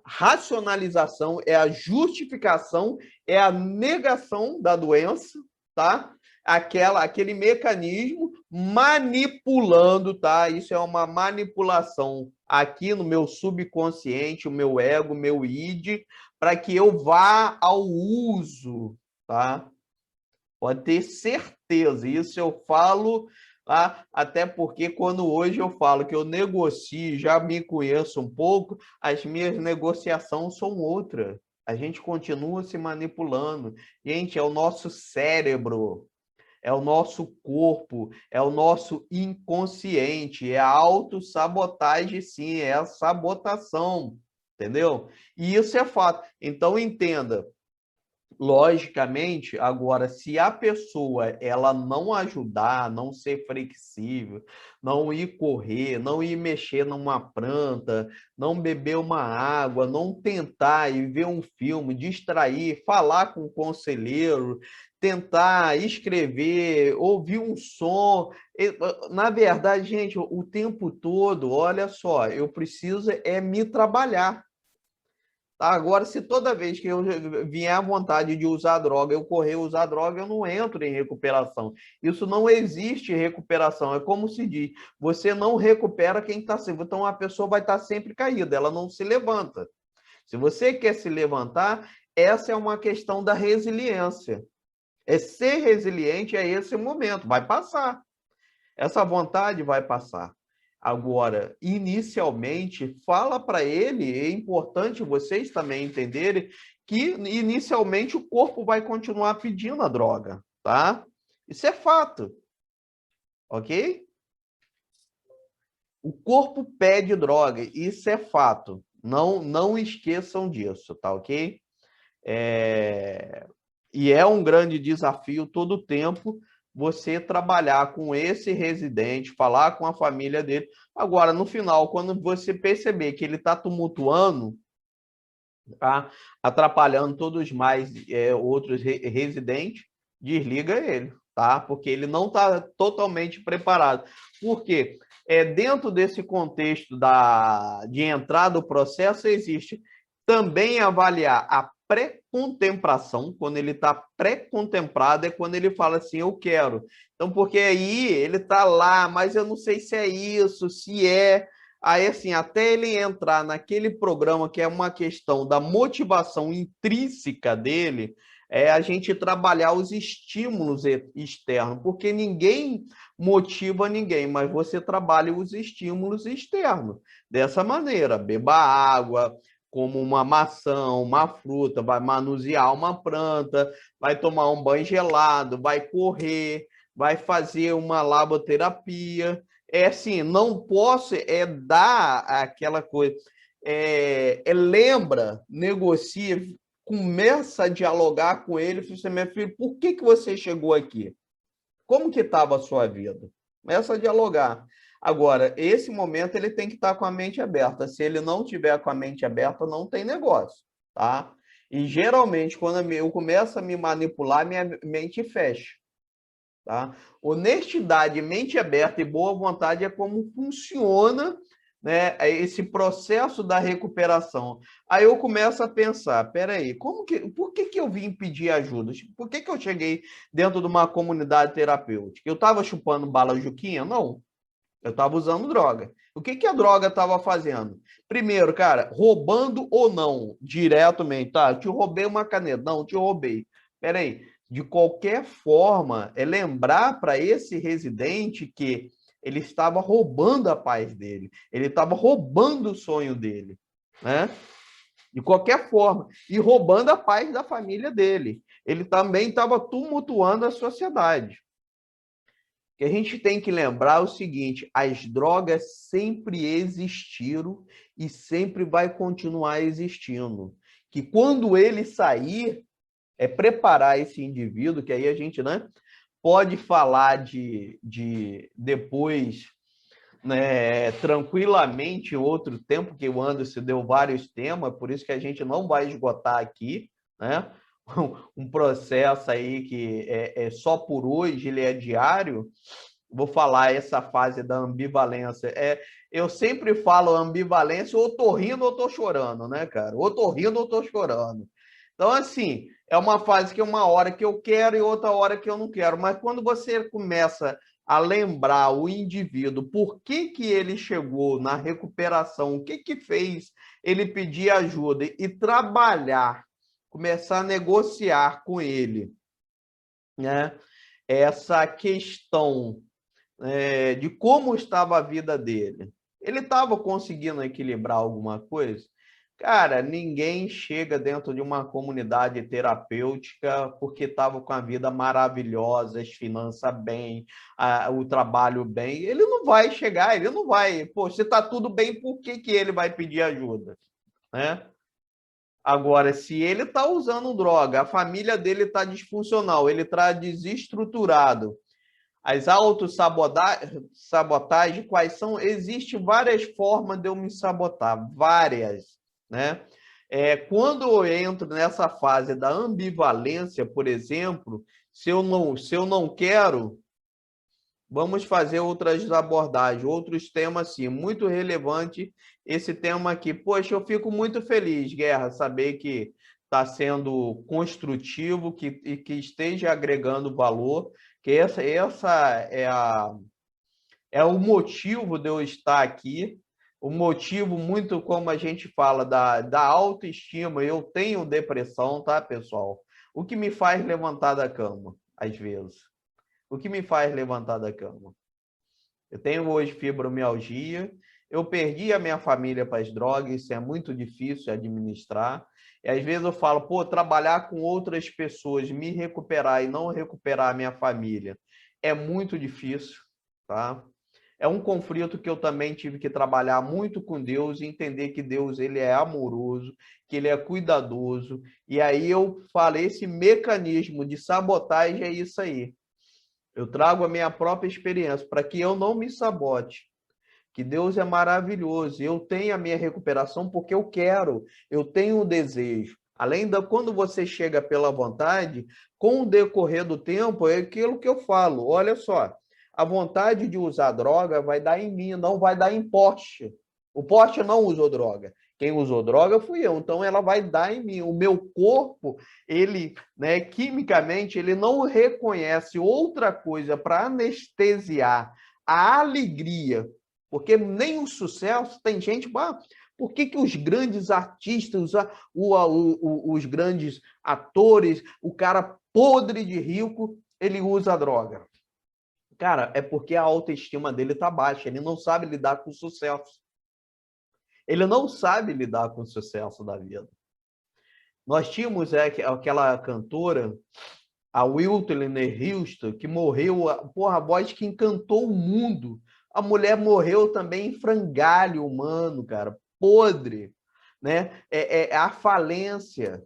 racionalização, é a justificação, é a negação da doença, tá? Aquele mecanismo manipulando, tá? Isso é uma manipulação aqui no meu subconsciente, o meu ego, o meu id, para que eu vá ao uso, tá? Pode ter certeza, isso eu falo, tá? Até porque quando hoje eu falo que eu negocio, já me conheço um pouco, as minhas negociações são outras. A gente continua se manipulando. Gente, é o nosso cérebro, é o nosso corpo, é o nosso inconsciente, é a autossabotagem, sim, é a sabotação, entendeu? E isso é fato. Então, entenda, logicamente, agora, se a pessoa ela não ajudar, não ser flexível, não ir correr, não ir mexer numa planta, não beber uma água, não tentar ir ver um filme, distrair, falar com o conselheiro, tentar escrever, ouvir um som. Na verdade, gente, o tempo todo, olha só, eu preciso me trabalhar. Tá? Agora, se toda vez que eu vier à vontade de usar droga, eu correr usar droga, eu não entro em recuperação. Isso não existe recuperação. É como se diz, você não recupera quem está sempre. Então, a pessoa vai estar sempre caída, ela não se levanta. Se você quer se levantar, essa é uma questão da resiliência. É ser resiliente é esse momento, vai passar. Essa vontade vai passar. Agora, inicialmente, fala para ele, é importante vocês também entenderem que inicialmente o corpo vai continuar pedindo a droga, tá? Isso é fato, ok? O corpo pede droga, isso é fato. Não esqueçam disso, tá ok? E é um grande desafio todo o tempo você trabalhar com esse residente, falar com a família dele. Agora, no final, quando você perceber que ele está tumultuando, tá atrapalhando todos os mais outros residentes, desliga ele, tá? Porque ele não está totalmente preparado. Por quê? Dentro desse contexto de entrada do processo, existe também avaliar a pré-contemplação. Quando ele está pré-contemplado, é quando ele fala assim, eu quero. Então, porque aí ele está lá, mas eu não sei se é isso, se é. Aí, assim, até ele entrar naquele programa que é uma questão da motivação intrínseca dele, a gente trabalhar os estímulos externos, porque ninguém motiva ninguém, mas você trabalha os estímulos externos. Dessa maneira, beba água, como uma maçã, uma fruta, vai manusear uma planta, vai tomar um banho gelado, vai correr, vai fazer uma laboterapia. É assim, não posso dar aquela coisa. Lembra, negocia, começa a dialogar com ele, fala assim, meu filho, por que você chegou aqui? Como que estava a sua vida? Começa a dialogar. Agora, esse momento ele tem que estar com a mente aberta. Se ele não tiver com a mente aberta, não tem negócio, tá? E geralmente, quando eu começo a me manipular, minha mente fecha. Tá? Honestidade, mente aberta e boa vontade é como funciona né, esse processo da recuperação. Aí eu começo a pensar, peraí, por que eu vim pedir ajuda? Por que eu cheguei dentro de uma comunidade terapêutica? Eu estava chupando bala juquinha? Não. Eu estava usando droga. O que a droga estava fazendo? Primeiro, cara, roubando ou não, diretamente, tá? Eu te roubei uma caneta. Não, te roubei. Peraí. De qualquer forma, é lembrar para esse residente que ele estava roubando a paz dele. Ele estava roubando o sonho dele, né? De qualquer forma. E roubando a paz da família dele. Ele também estava tumultuando a sociedade. Que a gente tem que lembrar o seguinte: as drogas sempre existiram e sempre vai continuar existindo. Que quando ele sair, é preparar esse indivíduo, que aí a gente, né, pode falar de depois, né, tranquilamente em outro tempo, que o Anderson deu vários temas, por isso que a gente não vai esgotar aqui, né? Um processo aí que é só por hoje, ele é diário. Vou falar essa fase da ambivalência. Eu sempre falo ambivalência, ou tô rindo ou tô chorando, né, cara? Ou tô rindo ou tô chorando. Então, assim, é uma fase que é uma hora que eu quero e outra hora que eu não quero. Mas quando você começa a lembrar o indivíduo, por que ele chegou na recuperação, o que fez ele pedir ajuda e trabalhar, começar a negociar com ele, né? Essa questão de como estava a vida dele. Ele estava conseguindo equilibrar alguma coisa? Cara, ninguém chega dentro de uma comunidade terapêutica porque estava com a vida maravilhosa, as finanças bem, o trabalho bem. Ele não vai chegar, ele não vai. Pô, se está tudo bem, por que ele vai pedir ajuda? Né? Agora, se ele está usando droga, a família dele está disfuncional, ele está desestruturado, as autossabotagem, quais são? Existem várias formas de eu me sabotar, várias, né? Quando eu entro nessa fase da ambivalência, por exemplo, se eu não quero, vamos fazer outras abordagens, outros temas, assim, muito relevante esse tema aqui. Poxa, eu fico muito feliz, Guerra, saber que está sendo construtivo, e que esteja agregando valor, que essa é o motivo de eu estar aqui, o motivo muito como a gente fala da autoestima. Eu tenho depressão, tá, pessoal? O que me faz levantar da cama, às vezes? O que me faz levantar da cama? Eu tenho hoje fibromialgia, eu perdi a minha família para as drogas, isso é muito difícil administrar. E às vezes eu falo, pô, trabalhar com outras pessoas, me recuperar e não recuperar a minha família, é muito difícil, tá? É um conflito que eu também tive que trabalhar muito com Deus e entender que Deus, ele é amoroso, que ele é cuidadoso. E aí eu falei, esse mecanismo de sabotagem é isso aí. Eu trago a minha própria experiência para que eu não me sabote. Que Deus é maravilhoso. Eu tenho a minha recuperação porque eu quero, eu tenho o desejo. Além da quando você chega pela vontade, com o decorrer do tempo, é aquilo que eu falo. Olha só, a vontade de usar droga vai dar em mim, não vai dar em Porsche. O Porsche não usou droga. Quem usou droga fui eu. Então ela vai dar em mim. O meu corpo, ele, né, quimicamente, ele não reconhece outra coisa para anestesiar a alegria, porque nem o sucesso tem gente. Por que os grandes artistas, os grandes atores, o cara podre de rico, ele usa droga? Cara, é porque a autoestima dele está baixa, ele não sabe lidar com o sucesso. Ele não sabe lidar com o sucesso da vida. Nós tínhamos aquela cantora, a Whitney Houston, que morreu, porra, a voz que encantou o mundo. A mulher morreu também em frangalho humano, cara, podre, né? É a falência.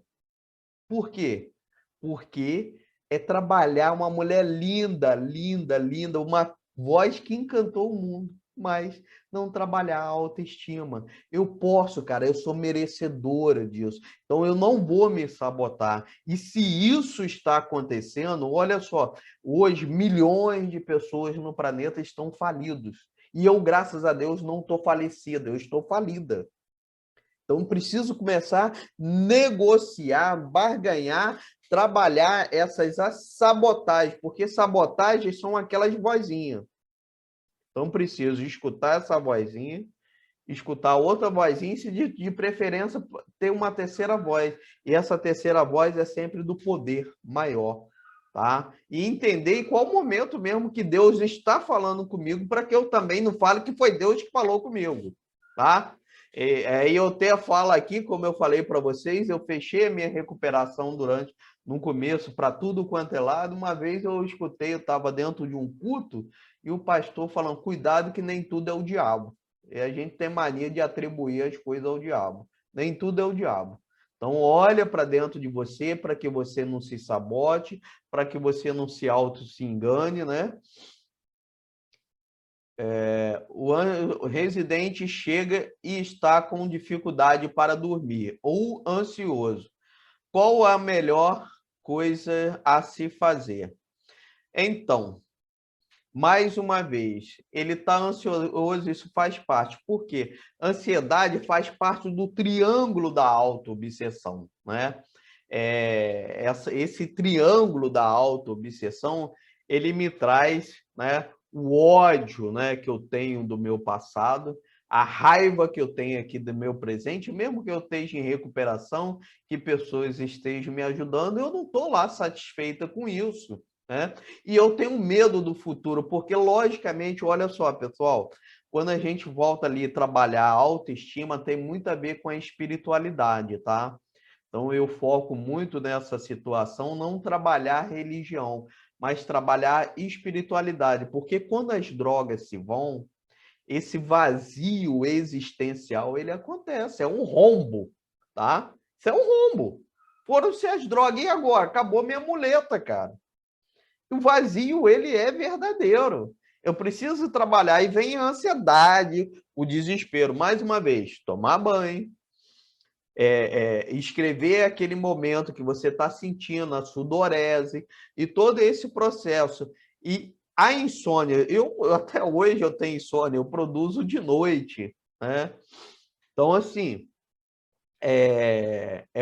Por quê? Porque é trabalhar uma mulher linda, linda, linda, uma voz que encantou o mundo, mas não trabalhar a autoestima. Eu posso, cara, eu sou merecedora disso. Então eu não vou me sabotar. E se isso está acontecendo, olha só, hoje milhões de pessoas no planeta estão falidos. E eu, graças a Deus, não estou falecida, eu estou falida. Então, preciso começar a negociar, barganhar, trabalhar essas sabotagens, porque sabotagens são aquelas vozinhas. Então, preciso escutar essa vozinha, escutar outra vozinha e, se de preferência, ter uma terceira voz. E essa terceira voz é sempre do poder maior, tá? E entender em qual momento mesmo que Deus está falando comigo, para que eu também não fale que foi Deus que falou comigo, tá? E eu até falo aqui, como eu falei para vocês, eu fechei a minha recuperação no começo, para tudo quanto é lado. Uma vez eu escutei, eu estava dentro de um culto, e o pastor falando, cuidado que nem tudo é o diabo. E a gente tem mania de atribuir as coisas ao diabo. Nem tudo é o diabo. Então, olha para dentro de você, para que você não se sabote, para que você não se se engane, né? O residente chega e está com dificuldade para dormir ou ansioso. Qual a melhor coisa a se fazer? Então, mais uma vez, ele está ansioso, isso faz parte. Por quê? Ansiedade faz parte do triângulo da auto-obsessão, né? Esse triângulo da auto-obsessão, ele me traz, né, o ódio, né, que eu tenho do meu passado, a raiva que eu tenho aqui do meu presente, mesmo que eu esteja em recuperação, que pessoas estejam me ajudando, eu não estou lá satisfeita com isso, né? E eu tenho medo do futuro, porque, logicamente, olha só, pessoal, quando a gente volta ali a trabalhar a autoestima, tem muito a ver com a espiritualidade, tá? Então, eu foco muito nessa situação, não trabalhar religião, mas trabalhar espiritualidade, porque quando as drogas se vão, esse vazio existencial, ele acontece, é um rombo, tá? Isso é um rombo. Foram-se as drogas, e agora? Acabou minha muleta, cara. O vazio, ele é verdadeiro. Eu preciso trabalhar, e vem a ansiedade, o desespero. Mais uma vez, tomar banho, escrever aquele momento que você está sentindo, a sudorese, e todo esse processo. E a insônia, até hoje eu tenho insônia, eu produzo de noite, né? Então, assim,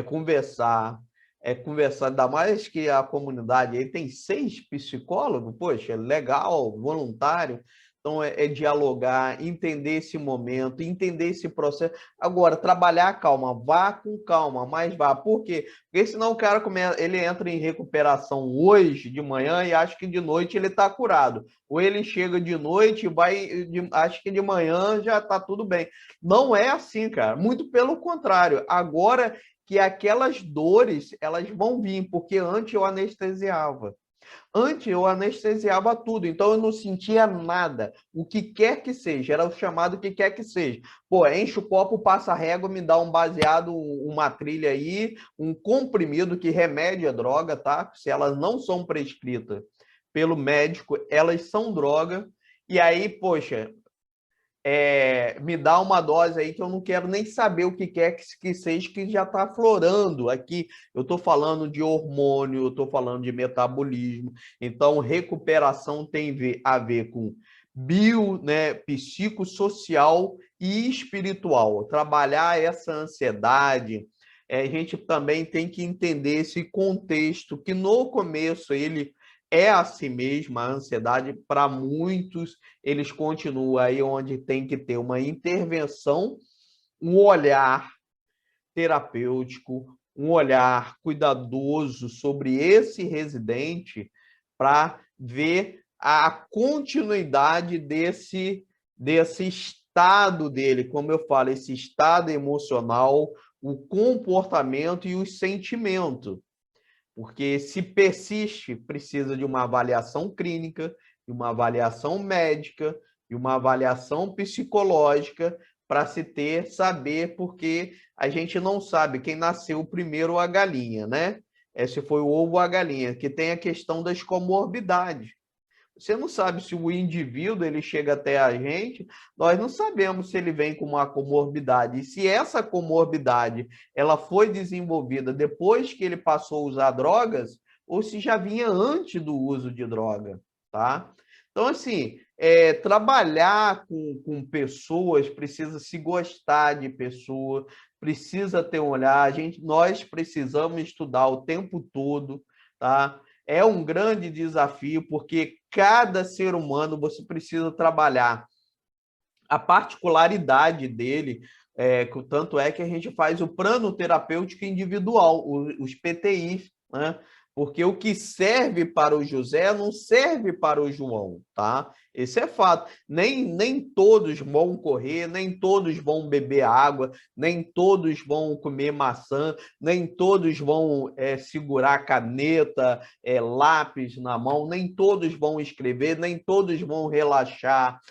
conversar, ainda mais que a comunidade aí tem 6 psicólogos, poxa, legal, voluntário. Então, dialogar, entender esse momento, entender esse processo. Agora, trabalhar a calma, vá com calma, mas vá. Por quê? Porque senão o cara ele entra em recuperação hoje, de manhã, e acha que de noite ele está curado. Ou ele chega de noite e acha que de manhã já está tudo bem. Não é assim, cara. Muito pelo contrário. Agora que aquelas dores, elas vão vir, porque antes eu anestesiava. Antes eu anestesiava tudo, então eu não sentia nada. O que quer que seja, era o chamado que quer que seja. Pô, enche o copo, passa a régua, me dá um baseado, uma trilha aí, um comprimido que remede a droga, tá? Se elas não são prescritas pelo médico, elas são droga. E aí, poxa, me dá uma dose aí que eu não quero nem saber o que quer que seja, que já está aflorando aqui. Eu estou falando de hormônio, eu estou falando de metabolismo. Então, recuperação tem a ver com né, psicossocial e espiritual. Trabalhar essa ansiedade, a gente também tem que entender esse contexto, que no começo ele é assim mesmo, a ansiedade, para muitos, eles continuam aí onde tem que ter uma intervenção, um olhar terapêutico, um olhar cuidadoso sobre esse residente para ver a continuidade desse estado dele, como eu falo, esse estado emocional, o comportamento e os sentimentos. Porque se persiste, precisa de uma avaliação clínica, de uma avaliação médica, de uma avaliação psicológica para se saber, porque a gente não sabe quem nasceu primeiro, a galinha, né? Se foi o ovo ou a galinha, que tem a questão das comorbidades. Você não sabe se o indivíduo ele chega até a gente, nós não sabemos se ele vem com uma comorbidade. E se essa comorbidade ela foi desenvolvida depois que ele passou a usar drogas, ou se já vinha antes do uso de droga, tá? Então, assim, trabalhar com pessoas, precisa se gostar de pessoa, precisa ter um olhar. Nós precisamos estudar o tempo todo, tá? É um grande desafio, porque cada ser humano você precisa trabalhar a particularidade dele, tanto é que a gente faz o plano terapêutico individual, os PTIs, né? Porque o que serve para o José não serve para o João, tá? Esse é fato. Nem todos vão correr, nem todos vão beber água, nem todos vão comer maçã, nem todos vão segurar caneta, lápis na mão, nem todos vão escrever, nem todos vão relaxar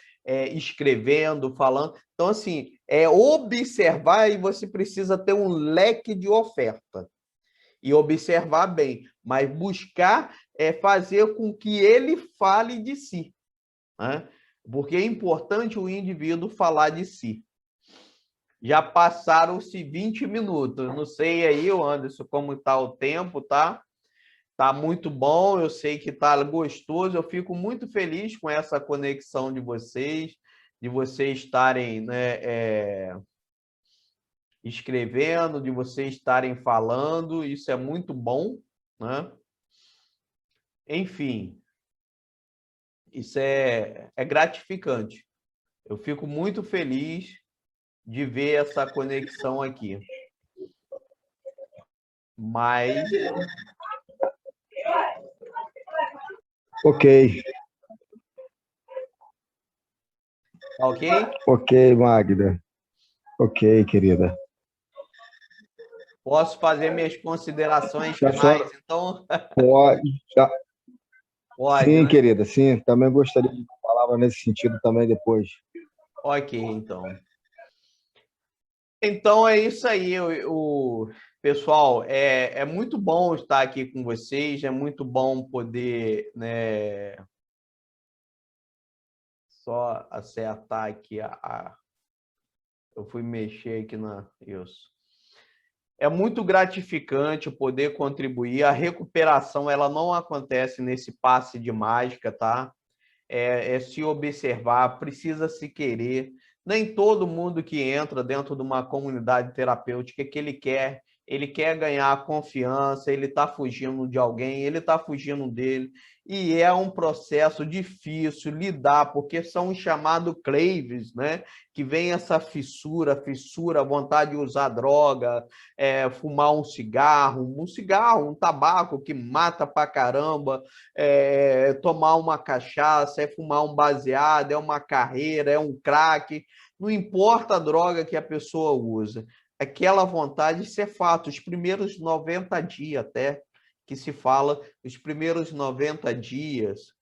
escrevendo, falando. Então, assim, observar e você precisa ter um leque de oferta e observar bem, mas buscar fazer com que ele fale de si, né? Porque é importante o indivíduo falar de si. Já passaram-se 20 minutos. Não sei aí, Anderson, como está o tempo, tá? Tá muito bom, eu sei que tá gostoso, eu fico muito feliz com essa conexão de vocês estarem, né, escrevendo, de vocês estarem falando, isso é muito bom, né? Enfim, isso é gratificante. Eu fico muito feliz de ver essa conexão aqui. Mas... Ok. Tá ok? Ok, Magda. Ok, querida. Posso fazer minhas considerações Já finais, só então? pode. Pode, Sim, né? querida, sim. Também gostaria de falar nesse sentido também depois. Ok, então. Então é isso aí, pessoal. É muito bom estar aqui com vocês, é muito bom poder, né, só acertar aqui eu fui mexer aqui na isso. É muito gratificante poder contribuir. A recuperação ela não acontece nesse passe de mágica, tá? É se observar, precisa se querer. Nem todo mundo que entra dentro de uma comunidade terapêutica que ele quer ganhar confiança, ele está fugindo de alguém, ele está fugindo dele. E é um processo difícil lidar, porque são os chamados craves, né? Que vem essa fissura, vontade de usar droga, fumar um cigarro, um tabaco que mata pra caramba, tomar uma cachaça, fumar um baseado, é uma carreira, é um crack, não importa a droga que a pessoa usa. Aquela vontade, isso é fato, os primeiros 90 dias até, que se fala, os primeiros 90 dias,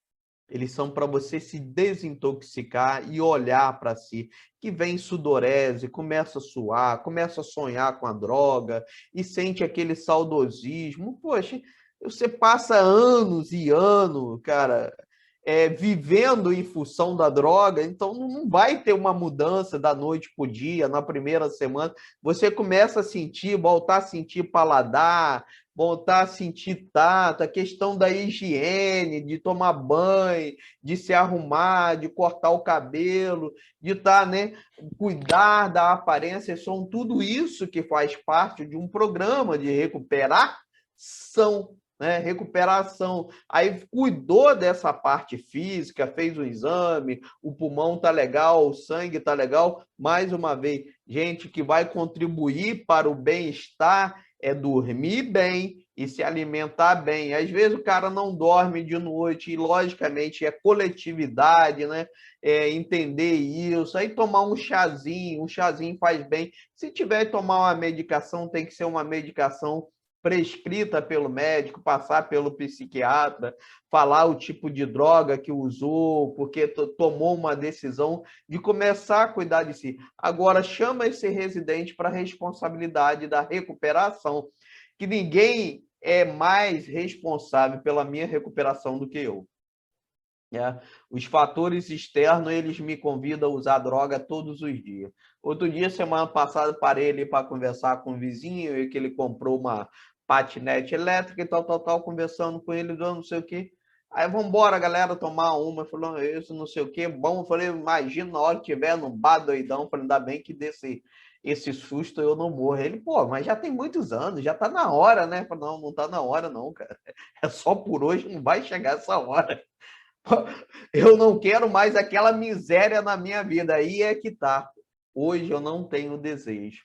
eles são para você se desintoxicar e olhar para si, que vem sudorese, começa a suar, começa a sonhar com a droga e sente aquele saudosismo. Poxa, você passa anos e anos, cara, vivendo em função da droga, então não vai ter uma mudança da noite para o dia, na primeira semana. Você começa a sentir, voltar a sentir paladar, voltar a sentir tato, a questão da higiene, de tomar banho, de se arrumar, de cortar o cabelo, de estar, né, cuidar da aparência, são tudo isso que faz parte de um programa de recuperação, né? Recuperação. Aí cuidou dessa parte física, fez o exame, o pulmão tá legal, o sangue tá legal. Mais uma vez, gente que vai contribuir para o bem-estar é dormir bem e se alimentar bem. Às vezes o cara não dorme de noite e, logicamente, é coletividade, né? Entender isso. Aí tomar um chazinho faz bem. Se tiver que tomar uma medicação, tem que ser uma medicação prescrita pelo médico, passar pelo psiquiatra, falar o tipo de droga que usou, porque tomou uma decisão de começar a cuidar de si. Agora, chama esse residente para a responsabilidade da recuperação, que ninguém é mais responsável pela minha recuperação do que eu. Os fatores externos, eles me convidam a usar droga todos os dias. Outro dia, semana passada, parei ali para conversar com o vizinho, e que ele comprou uma patinete elétrica e tal, conversando com ele, não sei o quê. Aí vamos embora, galera, tomar uma. Falou, isso, não sei o quê. Bom, eu falei, imagina na hora que tiver no bar doidão. Falei, ainda bem que esse susto eu não morro. Ele, pô, mas já tem muitos anos, já tá na hora, né? Falei, não, não tá na hora, não, cara. É só por hoje, não vai chegar essa hora. Eu não quero mais aquela miséria na minha vida. Aí é que tá. Hoje eu não tenho desejo.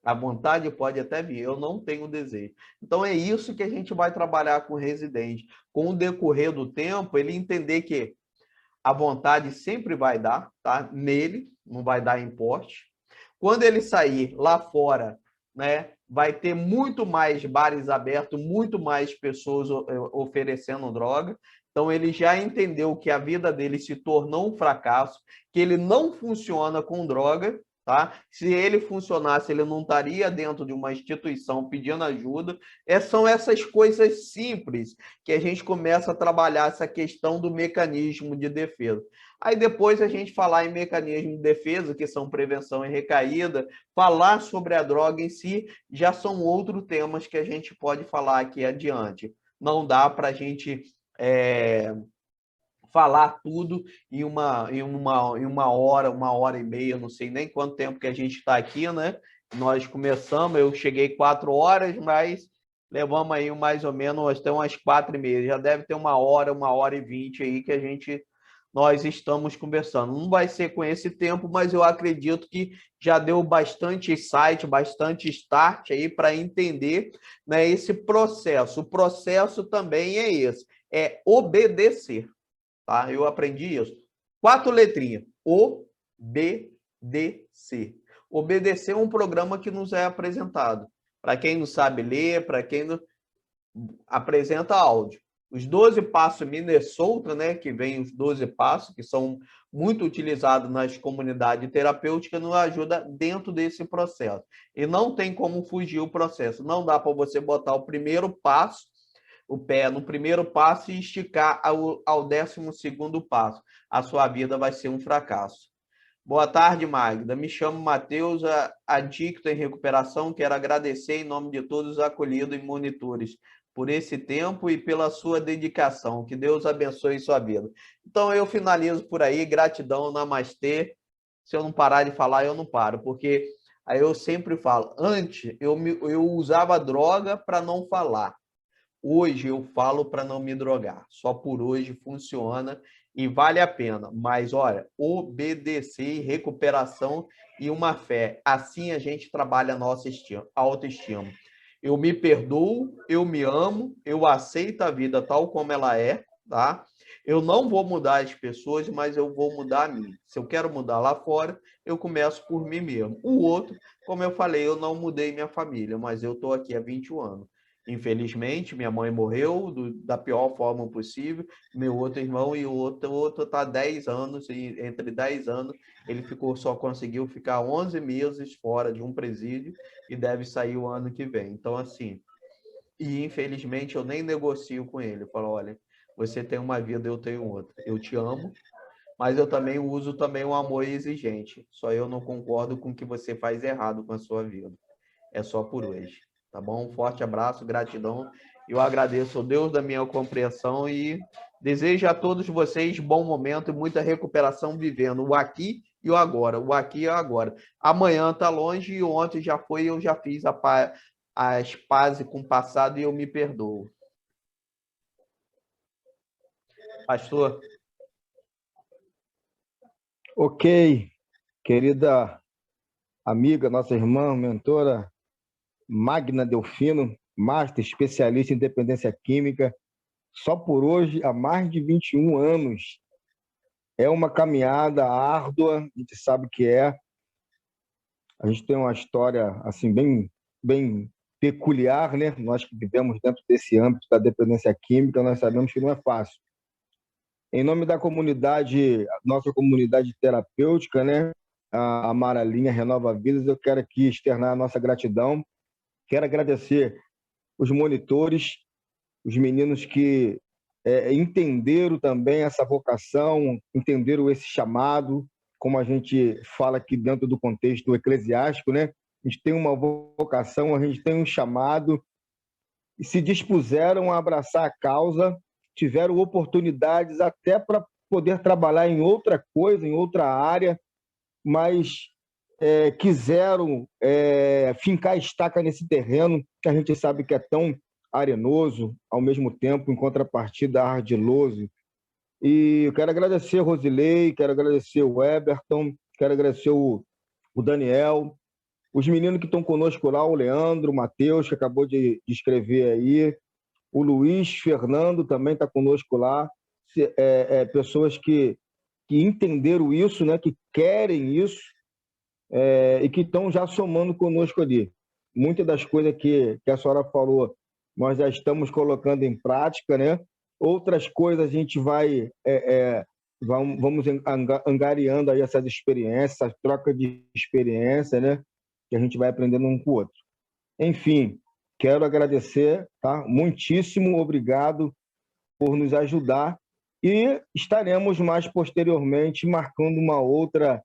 A vontade pode até vir, eu não tenho desejo. Então é isso que a gente vai trabalhar com o residente. Com o decorrer do tempo, ele entender que a vontade sempre vai dar, tá? Nele, não vai dar em porte. Quando ele sair lá fora, né, vai ter muito mais bares abertos, muito mais pessoas oferecendo droga. Então ele já entendeu que a vida dele se tornou um fracasso, que ele não funciona com droga, tá? Se ele funcionasse, ele não estaria dentro de uma instituição pedindo ajuda. São essas coisas simples que a gente começa a trabalhar essa questão do mecanismo de defesa. Aí depois a gente falar em mecanismo de defesa, que são prevenção e recaída, falar sobre a droga em si, já são outros temas que a gente pode falar aqui adiante. Não dá para a gente falar tudo em uma hora e meia, não sei nem quanto tempo que a gente está aqui, né? Nós começamos, eu cheguei 4 horas, mas levamos aí mais ou menos até umas 4h30. Já deve ter 1 hora e 20 aí que nós estamos conversando. Não vai ser com esse tempo, mas eu acredito que já deu bastante insight, bastante start aí para entender, né, esse processo. O processo também é esse, é obedecer. Tá? Eu aprendi isso. 4 letrinhas. Obedecer. Obedecer é um programa que nos é apresentado. Para quem não sabe ler, para quem não apresenta áudio. Os 12 passos Minnesota, né, que vem os 12 passos, que são muito utilizados nas comunidades terapêuticas, nos ajuda dentro desse processo. E não tem como fugir o processo. Não dá para você botar o primeiro passo, o pé no primeiro passo e esticar ao 12º passo. A sua vida vai ser um fracasso. Boa tarde, Magda. Me chamo Matheus, adicto em recuperação. Quero agradecer em nome de todos os acolhidos e monitores por esse tempo e pela sua dedicação. Que Deus abençoe sua vida. Então, eu finalizo por aí. Gratidão, namastê. Se eu não parar de falar, eu não paro, porque aí eu sempre falo. Antes, eu usava droga para não falar. Hoje eu falo para não me drogar. Só por hoje funciona e vale a pena. Mas, olha, obedecer, recuperação e uma fé. Assim a gente trabalha a nossa autoestima. Eu me perdoo, eu me amo, eu aceito a vida tal como ela é, tá? Eu não vou mudar as pessoas, mas eu vou mudar a mim. Se eu quero mudar lá fora, eu começo por mim mesmo. O outro, como eu falei, eu não mudei minha família, mas eu estou aqui há 21 anos. Infelizmente, minha mãe morreu da pior forma possível, meu outro irmão e o outro está há 10 anos, e entre 10 anos ele só conseguiu ficar 11 meses fora de um presídio e deve sair o ano que vem. Então, assim, e infelizmente eu nem negocio com ele. Eu falo, olha, você tem uma vida, eu tenho outra. Eu te amo, mas eu também uso também um amor exigente. Só eu não concordo com o que você faz errado com a sua vida. É só por hoje. Tá bom? Um forte abraço, gratidão. Eu agradeço ao Deus da minha compreensão e desejo a todos vocês bom momento e muita recuperação vivendo o aqui e o agora. O aqui e o agora. Amanhã está longe e ontem já foi, eu já fiz as pazes com o passado e eu me perdoo. Pastor? Ok, querida amiga, nossa irmã, mentora, Magna Delfino, master especialista em dependência química, só por hoje, há mais de 21 anos. É uma caminhada árdua, a gente sabe que é. A gente tem uma história assim bem peculiar, né? Nós que vivemos dentro desse âmbito da dependência química, nós sabemos que não é fácil. Em nome da comunidade, nossa comunidade terapêutica, né? A Amarelinha Renova Vidas, eu quero aqui externar a nossa gratidão. Quero agradecer os monitores, os meninos que entenderam também essa vocação, entenderam esse chamado, como a gente fala aqui dentro do contexto eclesiástico, né? A gente tem uma vocação, a gente tem um chamado, e se dispuseram a abraçar a causa tiveram oportunidades até para poder trabalhar em outra coisa, em outra área, mas quiseram fincar a estaca nesse terreno que a gente sabe que é tão arenoso, ao mesmo tempo, em contrapartida, ardiloso. E eu quero agradecer o Rosilei, quero agradecer o Eberton, quero agradecer o Daniel, os meninos que estão conosco lá, o Leandro, o Matheus, que acabou de escrever aí, o Luiz Fernando também está conosco lá, pessoas que entenderam isso, né, que querem isso, e que estão já somando conosco ali. Muitas das coisas que a senhora falou, nós já estamos colocando em prática, né? Outras coisas a gente vamos angariando aí essas experiências, essa troca de experiência, né? Que a gente vai aprendendo um com o outro. Enfim, quero agradecer, tá? Muitíssimo obrigado por nos ajudar e estaremos mais posteriormente marcando uma outra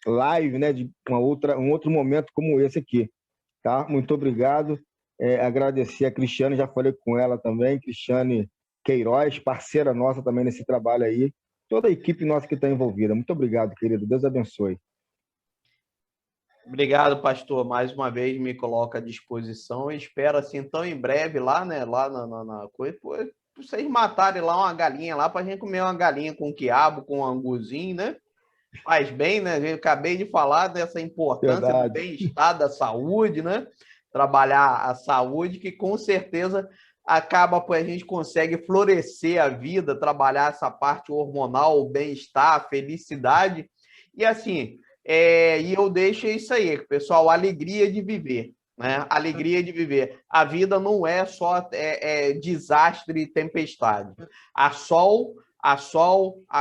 live, né? De um outro momento como esse aqui, tá? Muito obrigado. Agradecer a Cristiane, já falei com ela também, Cristiane Queiroz, parceira nossa também nesse trabalho aí, toda a equipe nossa que está envolvida. Muito obrigado, querido. Deus abençoe. Obrigado, pastor. Mais uma vez me coloco à disposição. Espero assim tão em breve lá, né? Lá na coisa, vocês matarem lá uma galinha lá para a gente comer uma galinha com quiabo, com anguzinho, né? Faz bem, né? Eu acabei de falar dessa importância do bem-estar, da saúde, né? Trabalhar a saúde, que com certeza acaba, a gente consegue florescer a vida, trabalhar essa parte hormonal, o bem-estar, a felicidade. E assim, e eu deixo isso aí, pessoal, alegria de viver. Né? Alegria de viver. A vida não é só desastre e tempestade. A sol, a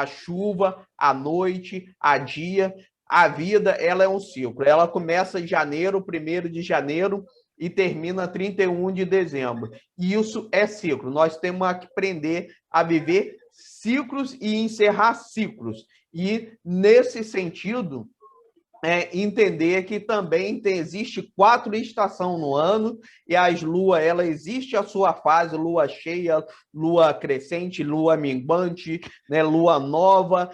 chuva, a noite, a dia. A vida, ela é um ciclo. Ela começa em janeiro, 1º de janeiro, e termina 31 de dezembro. E isso é ciclo. Nós temos que aprender a viver ciclos e encerrar ciclos. E, nesse sentido, entender que também existe 4 estações no ano, e as luas, ela existe a sua fase, lua cheia, lua crescente, lua minguante, né, lua nova,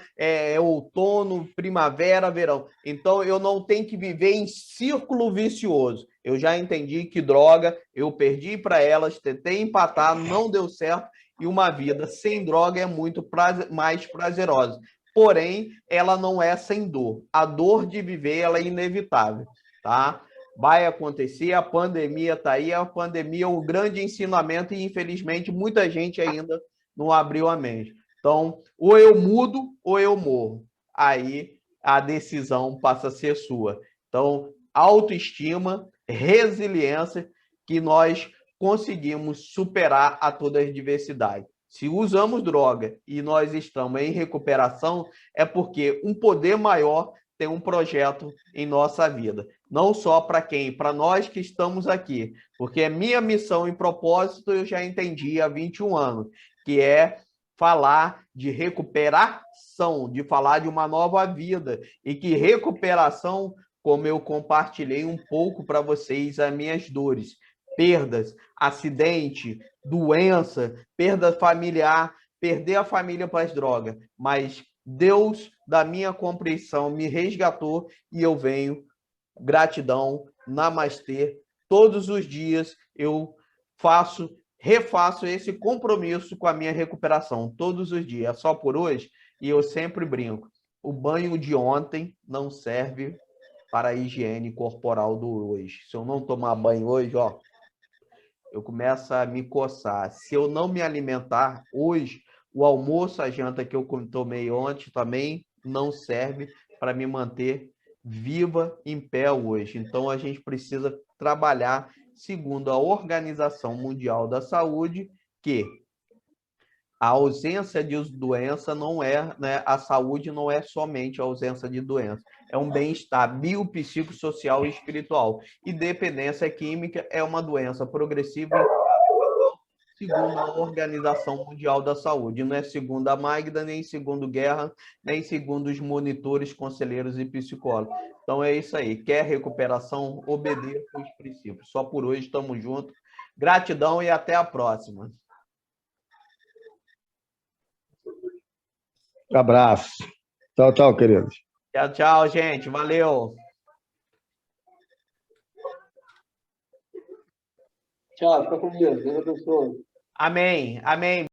outono, primavera, verão. Então, eu não tenho que viver em círculo vicioso. Eu já entendi que droga, eu perdi para elas, tentei empatar, não deu certo, e uma vida sem droga é muito mais prazerosa. Porém, ela não é sem dor. A dor de viver, ela é inevitável, tá? Vai acontecer, a pandemia está aí, a pandemia é um grande ensinamento e, infelizmente, muita gente ainda não abriu a mente. Então, ou eu mudo ou eu morro. Aí, a decisão passa a ser sua. Então, autoestima, resiliência, que nós conseguimos superar a todas as diversidades. Se usamos droga e nós estamos em recuperação, é porque um poder maior tem um projeto em nossa vida. Não só para quem? Para nós que estamos aqui. Porque a minha missão e propósito eu já entendi há 21 anos, que é falar de recuperação, de falar de uma nova vida. E que recuperação, como eu compartilhei um pouco para vocês, as minhas dores, perdas, acidente, doença, perda familiar, perder a família para as drogas, mas Deus, da minha compreensão, me resgatou e eu venho, gratidão, namastê, todos os dias eu refaço esse compromisso com a minha recuperação, todos os dias, é só por hoje, e eu sempre brinco, o banho de ontem não serve para a higiene corporal do hoje. Se eu não tomar banho hoje, ó, eu começo a me coçar. Se eu não me alimentar hoje, o almoço, a janta que eu tomei ontem também não serve para me manter viva, em pé hoje. Então, a gente precisa trabalhar segundo a Organização Mundial da Saúde, que a ausência de doença não é, né, a saúde não é somente a ausência de doença, é um bem-estar biopsicossocial e espiritual. E dependência química é uma doença progressiva e segundo a Organização Mundial da Saúde. Não é segundo a Magda, nem segundo Guerra, nem segundo os monitores, conselheiros e psicólogos. Então é isso aí. Quer recuperação? Obedeça os princípios. Só por hoje, estamos juntos. Gratidão e até a próxima. Abraço. Tchau, tchau, queridos. Tchau, tchau, gente. Valeu. Tchau, fica com Deus. Deus abençoe. Amém. Amém.